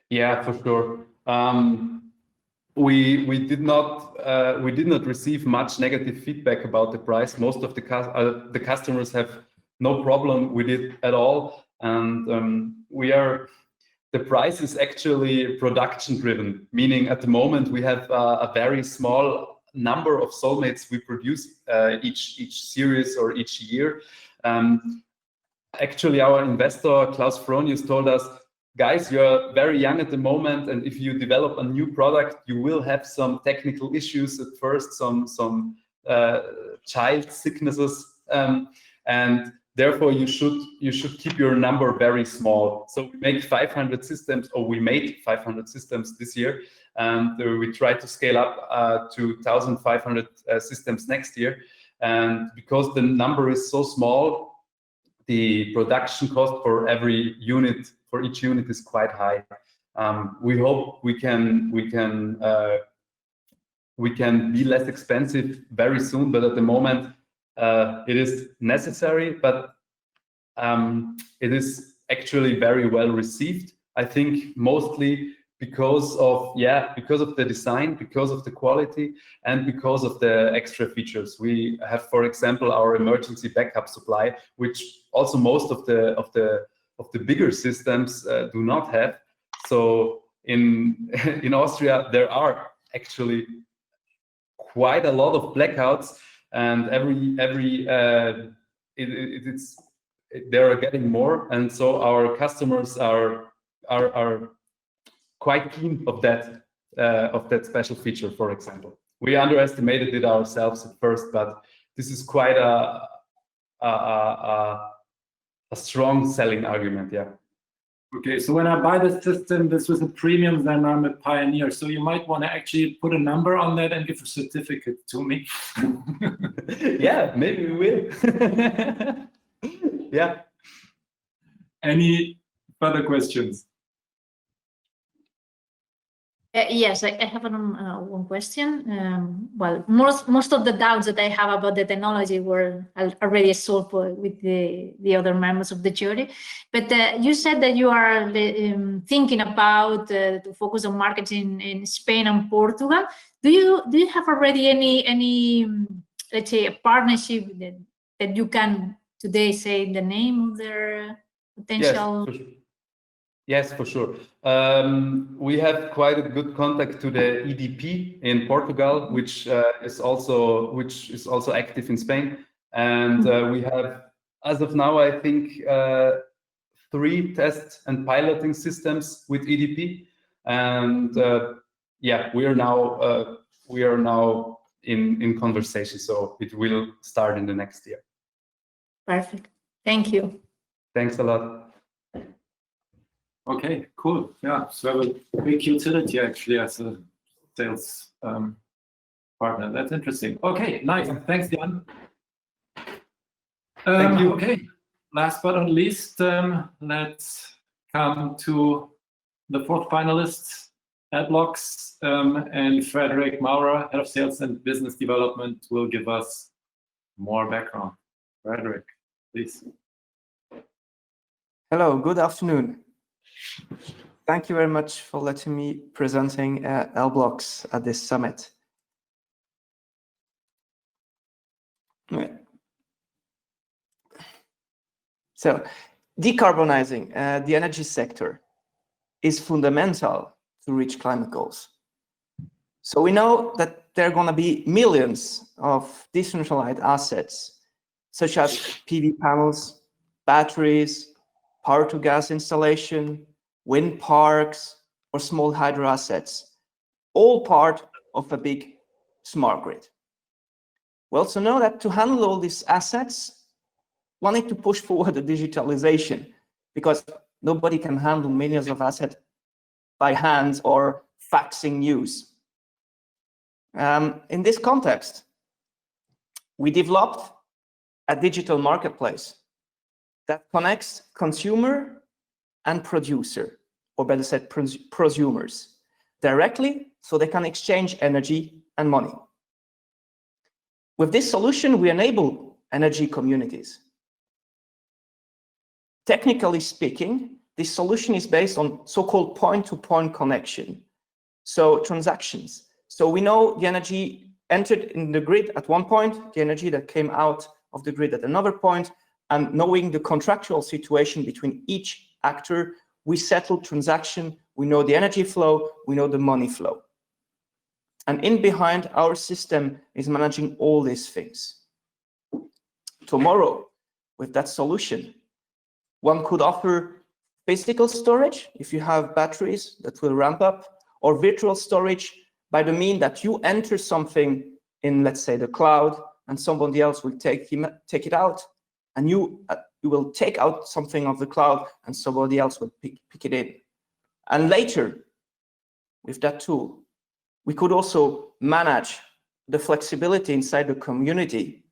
Yeah, for sure. We did not receive much negative feedback about the price. Most of the customers have no problem with it at all, and the price is actually production driven, meaning at the moment we have a very small number of soulmates we produce each series or each year. Actually, our investor Klaus Fronius told us, guys, you're very young at the moment, and if you develop a new product, you will have some technical issues at first, some child sicknesses, and therefore you should keep your number very small. So we make 500 systems, or we made 500 systems this year, and we try to scale up to 1,500 systems next year. And because the number is so small, the production cost for every unit, for each unit, is quite high. We hope we can be less expensive very soon, but at the moment it is necessary. But it is actually very well received. I think mostly because of the design, because of the quality, and because of the extra features. We have, for example, our emergency backup supply, which also most of the bigger systems do not have. So in Austria there are actually quite a lot of blackouts, and there are getting more, and so our customers are quite keen of that special feature. For example, we underestimated it ourselves at first, but this is quite a strong selling argument. Yeah. Okay, so when I buy the system, this was a premium, then I'm a pioneer. So you might want to actually put a number on that and give a certificate to me. Yeah, maybe we will. Yeah. Any further questions? Yes, I have one question. Well, most of the doubts that I have about the technology were already solved with the other members of the jury. But you said that you are thinking about to focus on markets in Spain and Portugal. Do you have already any let's say a partnership that you can today say the name of their potential? Yes, for sure. We have quite a good contact to the EDP in Portugal, which is also active in Spain, and we have, as of now, I think 3 test and piloting systems with EDP, and yeah, we are now in conversation, so it will start in the next year. Perfect. Thank you. Thanks a lot. Okay, cool. Yeah, so a big utility actually as a sales partner. That's interesting. Okay, nice. Thanks, Jan. Thank you. Okay, last but not least, let's come to the 4th finalist, elblox, and Frédéric Maurer, Head of Sales and Business Development, will give us more background. Frédéric, please. Hello, good afternoon. Thank you very much for letting me presenting elblox at this summit. Right. So, decarbonizing the energy sector is fundamental to reach climate goals. So we know that there are going to be millions of decentralized assets, such as PV panels, batteries, power-to-gas installation, wind parks, or small hydro assets, all part of a big smart grid. We also know that to handle all these assets, one need to push forward the digitalization, because nobody can handle millions of assets by hand or faxing news. In this context, we developed a digital marketplace that connects consumer and producer, or better said, prosumers, directly, so they can exchange energy and money. With this solution, we enable energy communities. Technically speaking, this solution is based on so-called point-to-point connection, so transactions. So we know the energy entered in the grid at one point, the energy that came out of the grid at another point, and knowing the contractual situation between each actor, we settle transaction, we know the energy flow, we know the money flow. And in behind, our system is managing all these things. Tomorrow, with that solution, one could offer physical storage, if you have batteries that will ramp up, or virtual storage by the mean that you enter something in, let's say, the cloud, and somebody else will take it out, and you will take out something of the cloud, and somebody else will pick it in. And later, with that tool, we could also manage the flexibility inside the community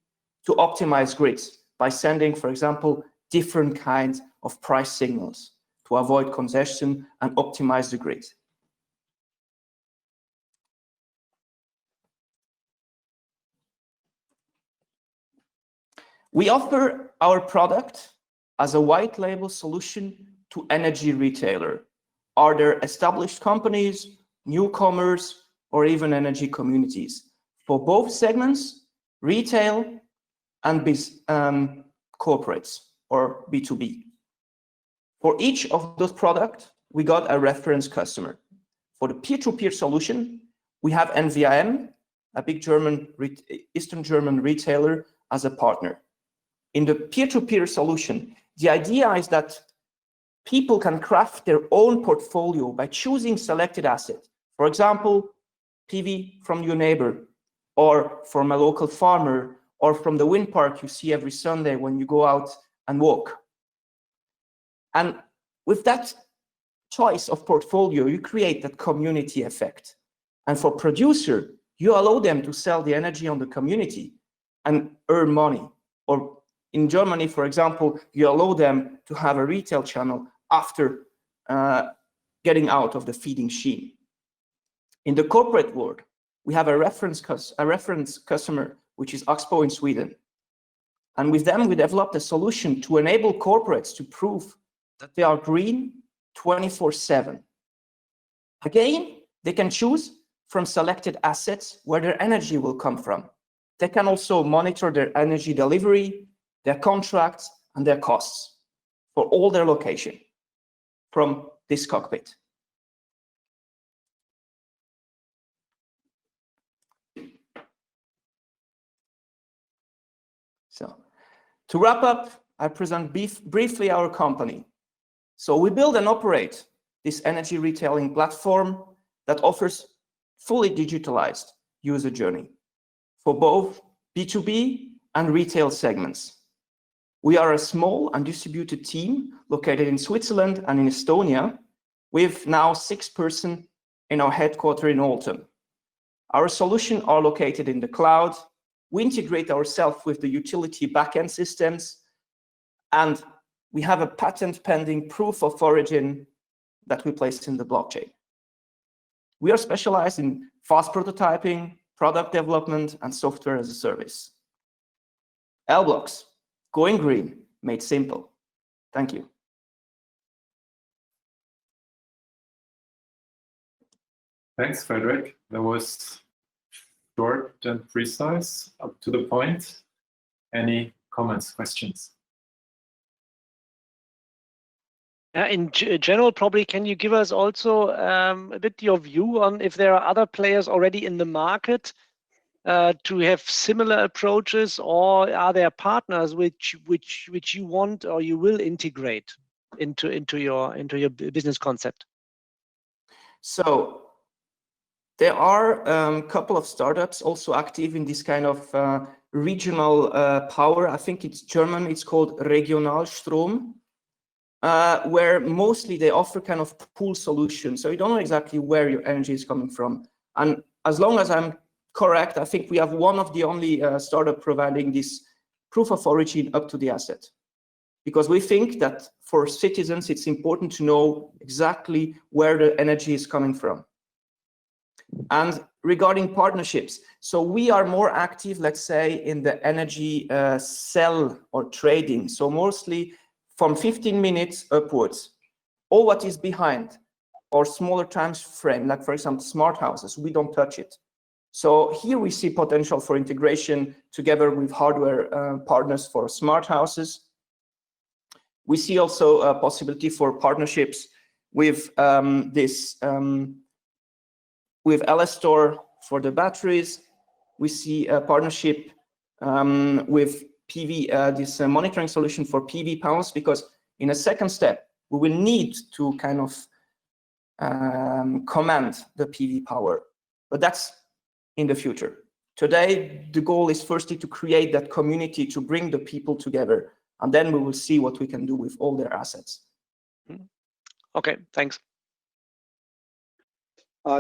to optimize grids by sending, for example, different kinds of price signals to avoid congestion and optimize the grid. We offer our product as a white label solution to energy retailer. Are there established companies, newcomers, or even energy communities? For both segments, retail and corporates or B2B. For each of those products, we got a reference customer. For the peer-to-peer solution, we have NVIM, a big Eastern German retailer, as a partner. In the peer-to-peer solution, the idea is that people can craft their own portfolio by choosing selected assets. For example, PV from your neighbor, or from a local farmer, or from the wind park you see every Sunday when you go out and walk. And with that choice of portfolio, you create that community effect. And for producer, you allow them to sell the energy on the community and earn money. Or in Germany, for example, you allow them to have a retail channel after getting out of the feeding sheen. In the corporate world, we have a reference customer, which is Axpo in Sweden. And with them, we developed a solution to enable corporates to prove that they are green 24/7. Again, they can choose from selected assets where their energy will come from. They can also monitor their energy delivery, their contracts, and their costs for all their location from this cockpit. So, to wrap up, I present briefly our company. So we build and operate this energy retailing platform that offers fully digitalized user journey for both B2B and retail segments. We are a small and distributed team located in Switzerland and in Estonia, with now 6 persons in our headquarters in Olten. Our solutions are located in the cloud. We integrate ourselves with the utility backend systems, and we have a patent pending proof of origin that we placed in the blockchain. We are specialized in fast prototyping, product development, and software as a service. elblox, going green, made simple. Thank you. Thanks, Frédéric. That was short and precise, up to the point. Any comments, questions? In general, probably, can you give us also a bit your view on if there are other players already in the market to have similar approaches, or are there partners which you want or you will integrate into your business concept? So there are a couple of startups also active in this kind of regional power. I think it's German. It's called Regionalstrom. Where mostly they offer kind of pool solutions. So you don't know exactly where your energy is coming from. And as long as I'm correct, I think we have one of the only startup providing this proof of origin up to the asset. Because we think that for citizens, it's important to know exactly where the energy is coming from. And regarding partnerships, so we are more active, let's say, in the energy sell or trading. So mostly from 15 minutes upwards, all what is behind or smaller time frame, like for example, smart houses, we don't touch it. So here we see potential for integration together with hardware partners for smart houses. We see also a possibility for partnerships with with Elestor for the batteries. We see a partnership with PV, this monitoring solution for PV panels, because in a second step, we will need to kind of command the PV power, but that's in the future. Today, the goal is firstly to create that community, to bring the people together, and then we will see what we can do with all their assets. Okay, thanks.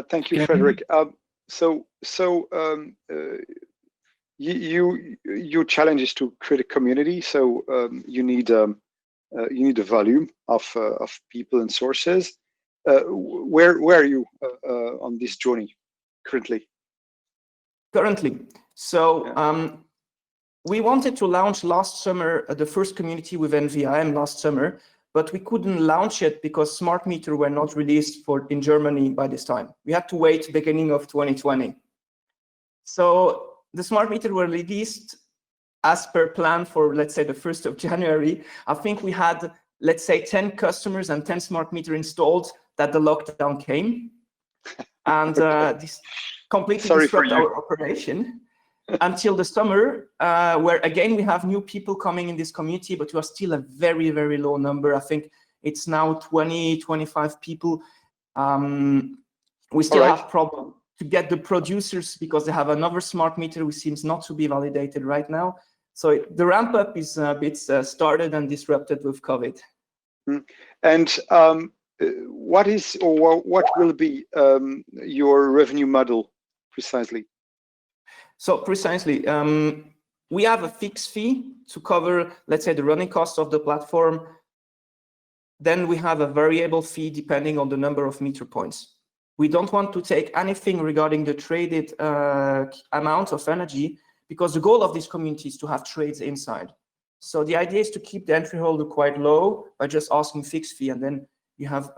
Thank you, Frédéric. your challenge is to create a community, so you need a volume of people and sources. Where are you on this journey currently? So we wanted to launch last summer the first community with NVIM last summer, but we couldn't launch it because smart meter were not released in Germany by this time. We had to wait beginning of 2020. So the smart meter were released as per plan for, let's say, the 1st of January. I think we had, let's say, 10 customers and 10 smart meter installed that the lockdown came. And this completely disrupted our operation until the summer, where again, we have new people coming in this community, but we are still a very, very low number. I think it's now 20, 25 people. We still have problem to get the producers because they have another smart meter which seems not to be validated right now. So the ramp up is a bit started and disrupted with COVID. And what is or what will be your revenue model precisely? So precisely, we have a fixed fee to cover, let's say, the running cost of the platform. Then we have a variable fee depending on the number of meter points. We don't want to take anything regarding the traded amount of energy because the goal of this community is to have trades inside. So the idea is to keep the entry holder quite low by just asking fixed fee, and then you have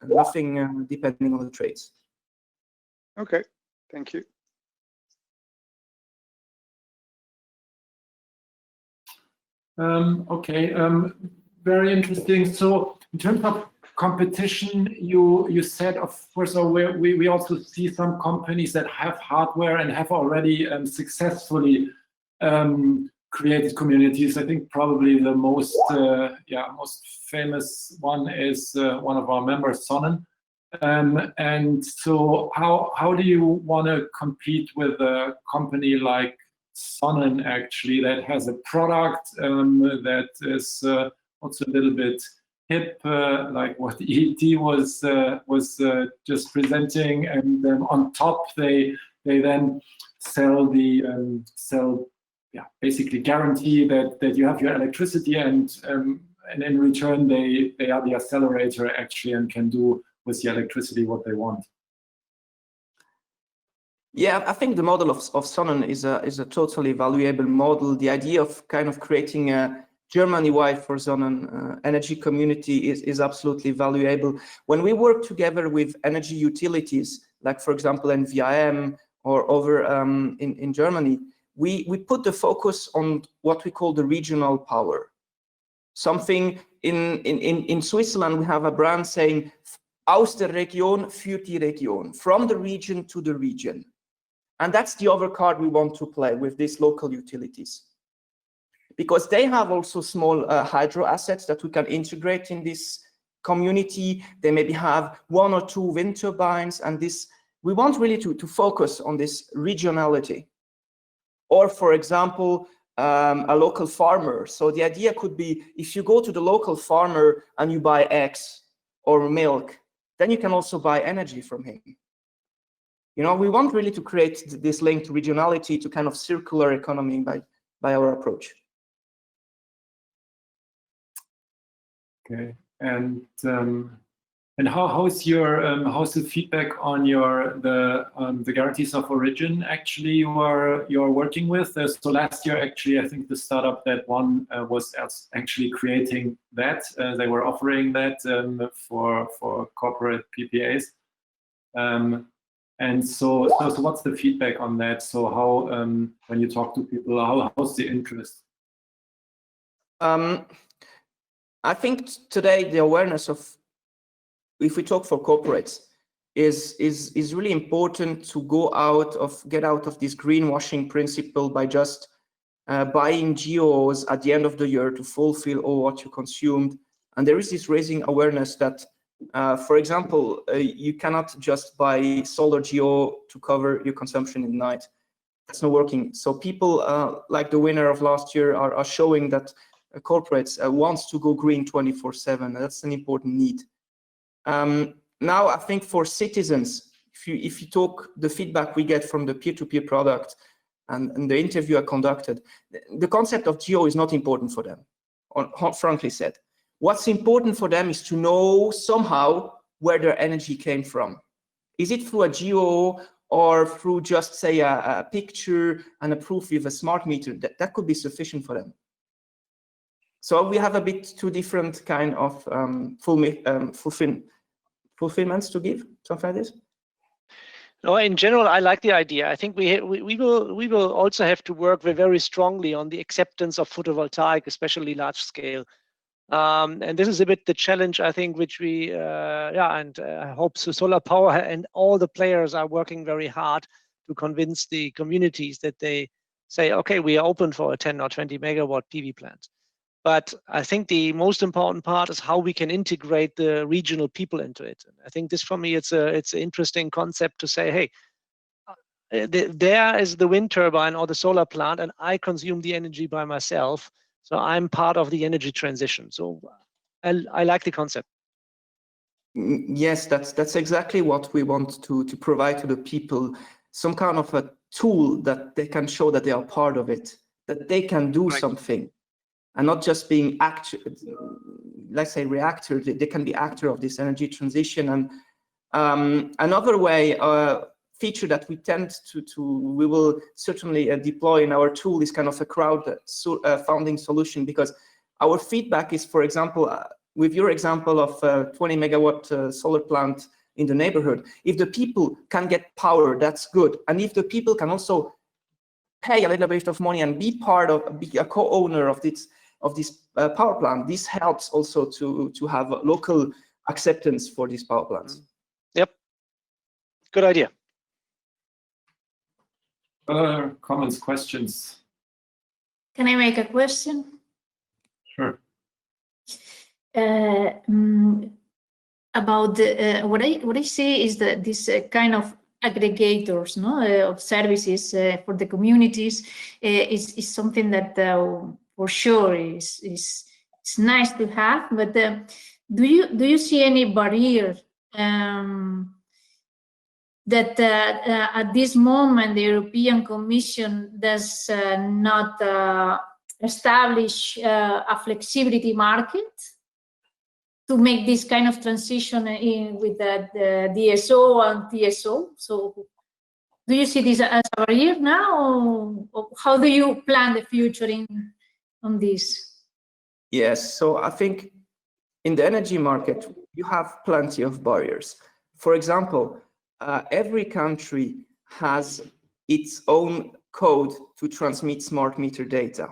nothing depending on the trades. Okay, thank you. Okay, very interesting. So in terms of competition, you said, of course, we also see some companies that have hardware and have already successfully created communities. I think probably the most famous one is one of our members, Sonnen. And so how do you want to compete with a company like Sonnen, actually, that has a product that is also a little bit hip, like what ET was just presenting, and then on top they then sell basically guarantee that you have your electricity, and in return they are the accelerator actually and can do with the electricity what they want. Yeah, I think the model of Sonnen is a totally valuable model. The idea of kind of creating a Germany-wide for Sonnen energy community is absolutely valuable. When we work together with energy utilities, like for example NVIM or over in Germany, we put the focus on what we call the regional power. Something in Switzerland, we have a brand saying aus der Region für die Region, from the region to the region. And that's the other card we want to play with these local utilities, because they have also small hydro assets that we can integrate in this community. They maybe have 1 or 2 wind turbines, and this we want really to focus on this regionality. Or for example, a local farmer. So the idea could be, if you go to the local farmer and you buy eggs or milk, then you can also buy energy from him. You know, we want really to create this link to regionality, to kind of circular economy by our approach. Okay, and how's the feedback on the guarantees of origin actually you're working with? So last year actually, I think the startup that won was actually creating that. They were offering that for corporate PPAs. And so what's the feedback on that? So how, when you talk to people, how's the interest? I think today the awareness of, if we talk for corporates, is really important to get out of this greenwashing principle by just buying GOs at the end of the year to fulfill all what you consumed. And there is this raising awareness that, for example, you cannot just buy solar GO to cover your consumption at night. It's not working. So people like the winner of last year are showing that corporates wants to go green 24/7. That's an important need. Now, I think for citizens, if you talk the feedback we get from the peer-to-peer product, and the interview I conducted, the concept of geo is not important for them, frankly said. What's important for them is to know somehow where their energy came from. Is it through a geo or through just, say, a picture and a proof with a smart meter? That could be sufficient for them. So we have a bit two different kind of fulfillments to give, something like this. No, in general, I like the idea. I think we will also have to work very strongly on the acceptance of photovoltaic, especially large scale. And this is a bit the challenge, I think, which we, and I hope SolarPower and all the players are working very hard to convince the communities that they say, okay, we are open for a 10 or 20 megawatt PV plant. But I think the most important part is how we can integrate the regional people into it. And I think this, for me, it's an interesting concept to say, hey, there is the wind turbine or the solar plant, and I consume the energy by myself. So I'm part of the energy transition. So I like the concept. Yes, that's exactly what we want to provide to the people, some kind of a tool that they can show that they are part of it, that they can do something, and not just being let's say reactor. They can be actor of this energy transition. And another way, feature that we tend we will certainly deploy in our tool is kind of a crowd-funding solution, because our feedback is, for example, with your example of 20 megawatt solar plant in the neighborhood, if the people can get power, that's good. And if the people can also pay a little bit of money and be a co-owner of this power plant, this helps also to have local acceptance for these power plants. Yep, good idea. Other comments, questions? Can I make a question? Sure. About what I see is that this kind of aggregators, of services for the communities is something that for sure is nice to have. But do you see any barrier that at this moment the European Commission does not establish a flexibility market to make this kind of transition with the DSO and TSO? So do you see this as a barrier now, or how do you plan the future on this? Yes, so I think in the energy market, you have plenty of barriers. For example, every country has its own code to transmit smart meter data.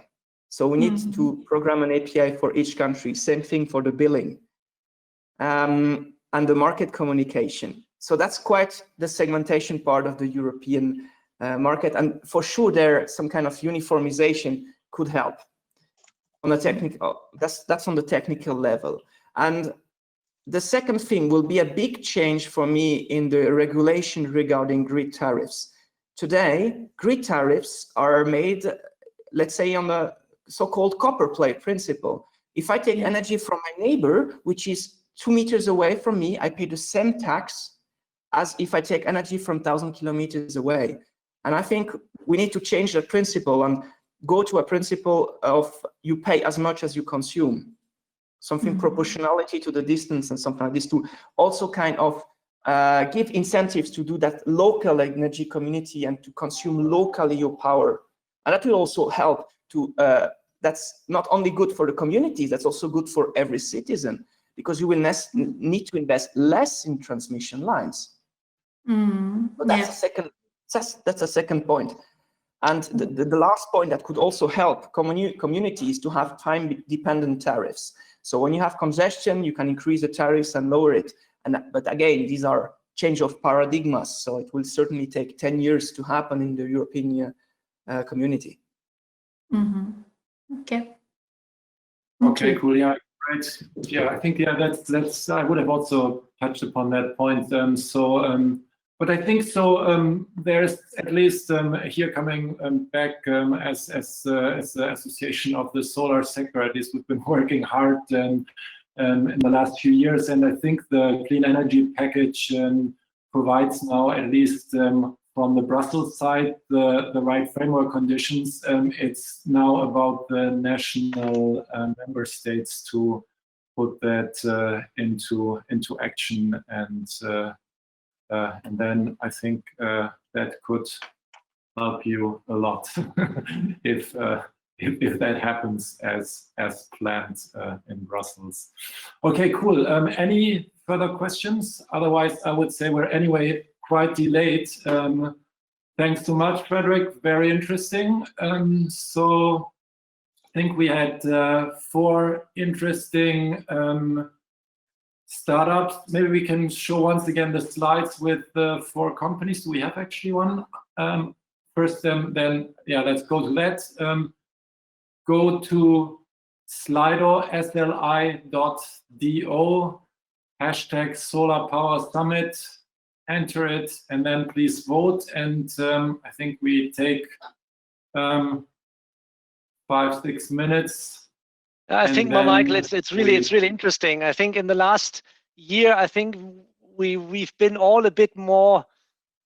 So we need to program an API for each country, same thing for the billing and the market communication. So that's quite the segmentation part of the European market. And for sure, there some kind of uniformization could help. On the technical, that's on the technical level. And the second thing will be a big change for me in the regulation regarding grid tariffs. Today, grid tariffs are made, let's say, on the so-called copper plate principle. If I take energy from my neighbor, which is 2 meters away from me, I pay the same tax as if I take energy from 1,000 kilometers away. And I think we need to change the principle and go to a principle of you pay as much as you consume. Something proportionality to the distance and something like this, to also kind of give incentives to do that local energy community and to consume locally your power. And that will also help to, that's not only good for the communities, that's also good for every citizen, because you will need to invest less in transmission lines. But that's a second point. And the last point that could also help communities to have time-dependent tariffs. So when you have congestion, you can increase the tariffs and lower it. But again, these are change of paradigms. So it will certainly take 10 years to happen in the European community. Okay. Okay, cool. Yeah, great. Yeah, I think that's. I would have also touched upon that point. But I think so. There's at least here coming back as the association of the solar sector. At least we've been working hard in the last few years, and I think the clean energy package provides now at least from the Brussels side the right framework conditions. It's now about the national member states to put that into action, and then I think that could help you a lot if that happens as planned in Brussels. Okay, cool. Any further questions? Otherwise, I would say we're anyway quite delayed. Thanks so much, Frédéric. Very interesting. So I think we had 4 interesting startups. Maybe we can show once again the slides with the 4 companies. Do we have actually one? First, then yeah, let's go to that. Go to Slido, sli.do, hashtag SolarPower Summit, enter it, and then please vote. And I think we take 5-6 minutes. I think, Michael, it's really interesting. I think in the last year, I think we've been all a bit more,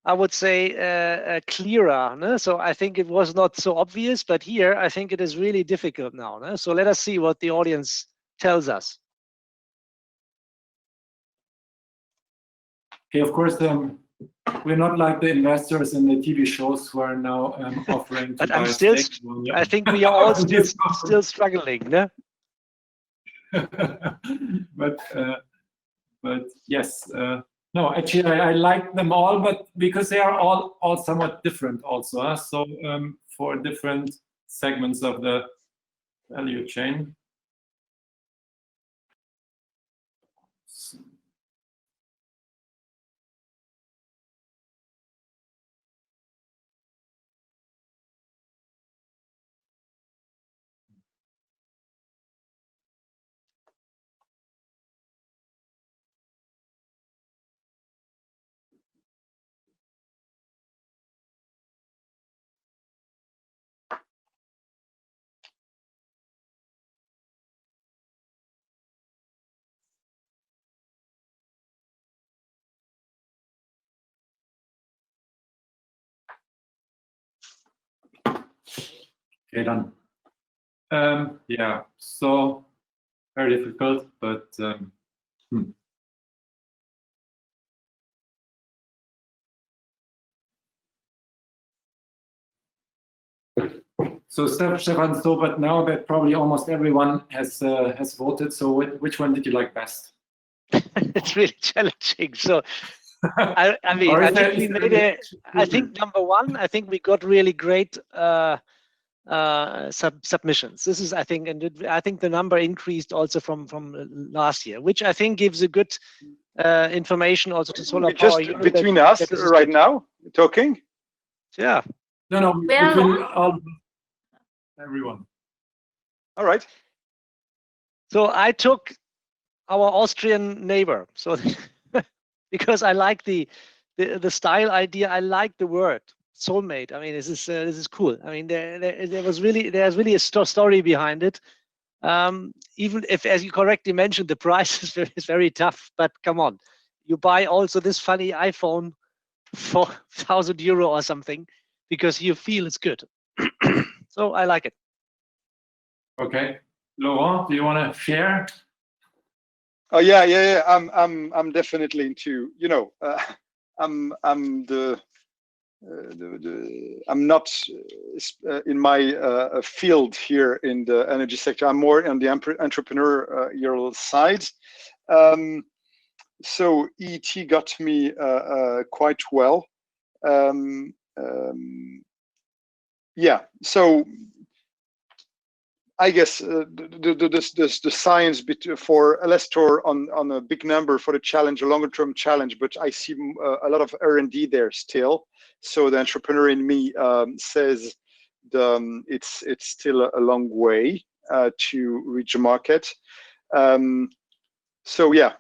I would say, clearer. No? So I think it was not so obvious, but here I think it is really difficult now. No? So let us see what the audience tells us. Okay, of course, we're not like the investors in the TV shows who are now offering. But I'm still, I think we are all still struggling. No? but yes. No, actually, I like them all, but because they are all somewhat different also. So for different segments of the value chain. Okay, done. Yeah, so very difficult, but So Stefan, so but now that probably almost everyone has voted. So which one did you like best? It's really challenging. So I mean, I think we made a. I think number one, I think we got really great submissions. This is, I think, and I think the number increased also from last year, which I think gives a good information also to SolarPower Europe. Just between us right now, talking. Yeah. No, Well, between all everyone. All right. So I took our Austrian neighbor. So because I like the style idea, I like the word soulmate. I mean, this is cool. I mean, there's really a story behind it. Even if, as you correctly mentioned, the price is very tough. But come on, you buy also this funny iPhone for €1,000 or something because you feel it's good. So I like it. Okay, Laurent, do you want to share? Oh yeah. I'm definitely into. I'm not in my field here in the energy sector. I'm more on the entrepreneurial side. So ET got me quite well. Yeah. So I guess the science for Elestor on a big number for the challenge, a longer term challenge, but I see a lot of R&D there still. So the entrepreneur in me says it's still a long way to reach a market. So yeah,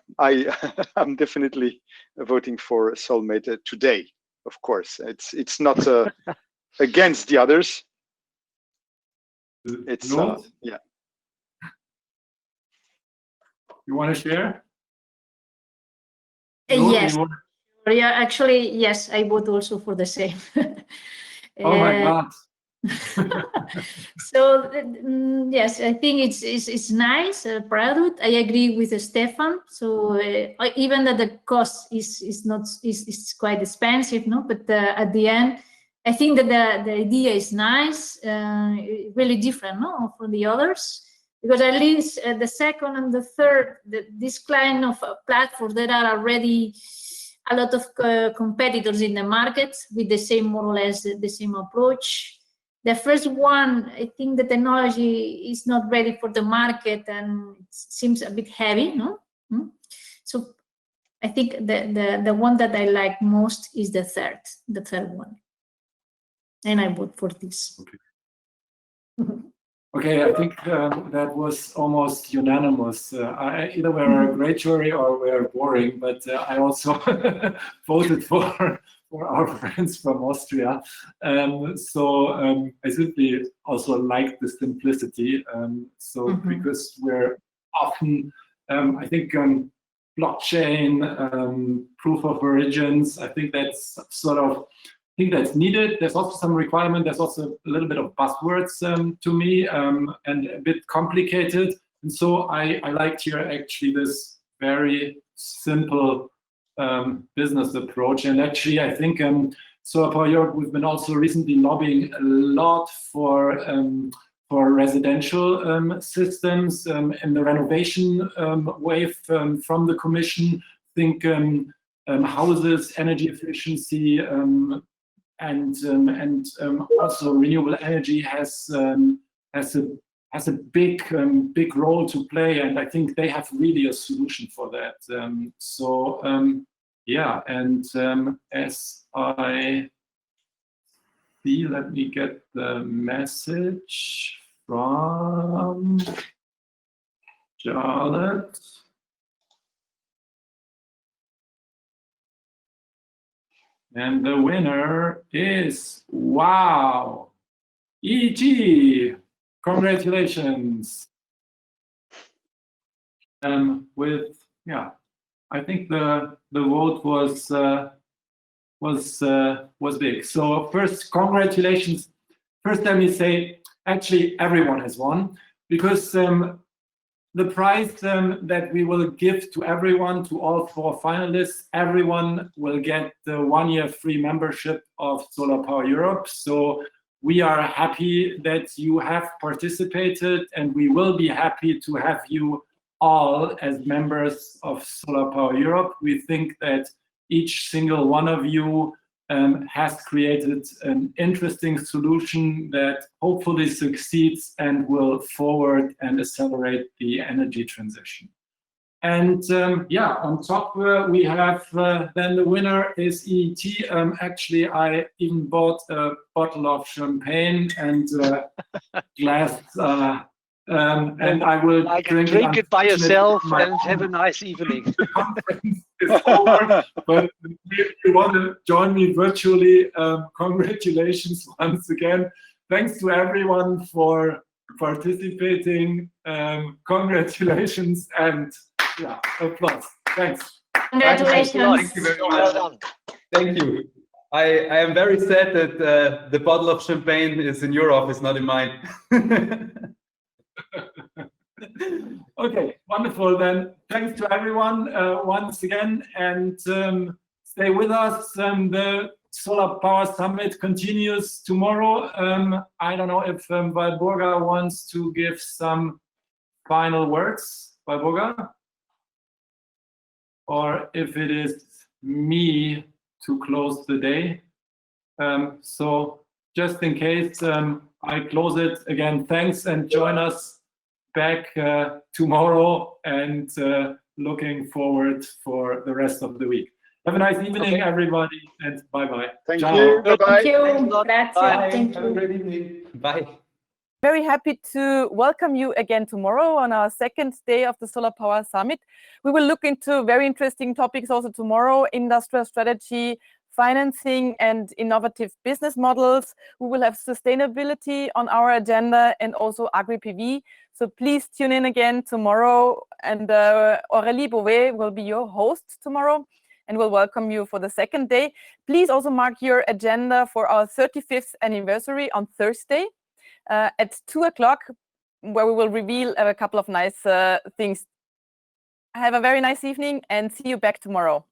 I'm definitely voting for Soulmate today. Of course, it's not against the others. It's yeah. You want to share? Yes. Yeah, actually, yes, I vote also for the same. Oh my God. So yes, I think it's nice product. I agree with Stefan. So even that the cost is quite expensive, no, but at the end, I think that the idea is nice, really different, no, from the others, because at least the second and the third, this kind of platforms, there are already a lot of competitors in the market with the same, more or less, the same approach. The first one, I think the technology is not ready for the market and it seems a bit heavy, no? So I think the one that I like most is the third one. And I vote for this. Okay. Okay, I think that was almost unanimous. Either we're a great jury or we're boring, but I also voted for our friends from Austria. I simply also like the simplicity. Because we're often, I think, blockchain, proof of origins, I think that's sort of, I think that's needed. There's also some requirement. There's also a little bit of buzzwords to me and a bit complicated. And so I liked here actually this very simple business approach. And actually, I think SolarPower Europe, we've been also recently lobbying a lot for residential systems in the renovation wave from the Commission. I think houses, energy efficiency, and also renewable energy has a big role to play, and I think they have really a solution for that. Yeah, and as I see, let me get the message from Charlotte. And the winner is, wow, EG. Congratulations. I think the vote was big. So first, congratulations. First, let me say, actually, everyone has won, because the prize that we will give to everyone, to all 4 finalists, everyone will get the 1-year free membership of SolarPower Europe. So we are happy that you have participated, and we will be happy to have you all as members of SolarPower Europe. We think that each single one of you has created an interesting solution that hopefully succeeds and will forward and accelerate the energy transition. And on top we have then the winner is EET. Actually, I even bought a bottle of champagne and a glass, and I will drink it by yourself and have a nice evening. The conference is over, but if you want to join me virtually, congratulations once again. Thanks to everyone for participating. Congratulations and applause. Thanks. Congratulations. Thank you very much. Thank you. I am very sad that the bottle of champagne is in your office, not in mine. Okay, wonderful then. Thanks to everyone once again, and stay with us. The SolarPower Summit continues tomorrow. I don't know if Walburga wants to give some final words, Walburga, or if it is me to close the day. So just in case I close it again, thanks, and join us back tomorrow, and looking forward for the rest of the week. Have a nice evening, everybody, and bye-bye. Thank Ciao. you. Bye-bye. Thank you. Grazie. Bye. Thank Have a you. great evening. Bye. Very happy to welcome you again tomorrow on our second day of the SolarPower Summit. We will look into very interesting topics also tomorrow: industrial strategy, financing, and innovative business models. We will have sustainability on our agenda, and also agri-PV. So please tune in again tomorrow, and Aurélie Beauvais will be your host tomorrow. and we'll welcome you for the second day. Please also mark your agenda for our 35th anniversary on Thursday at 2 o'clock, where we will reveal a couple of nice things. Have a very nice evening and see you back tomorrow.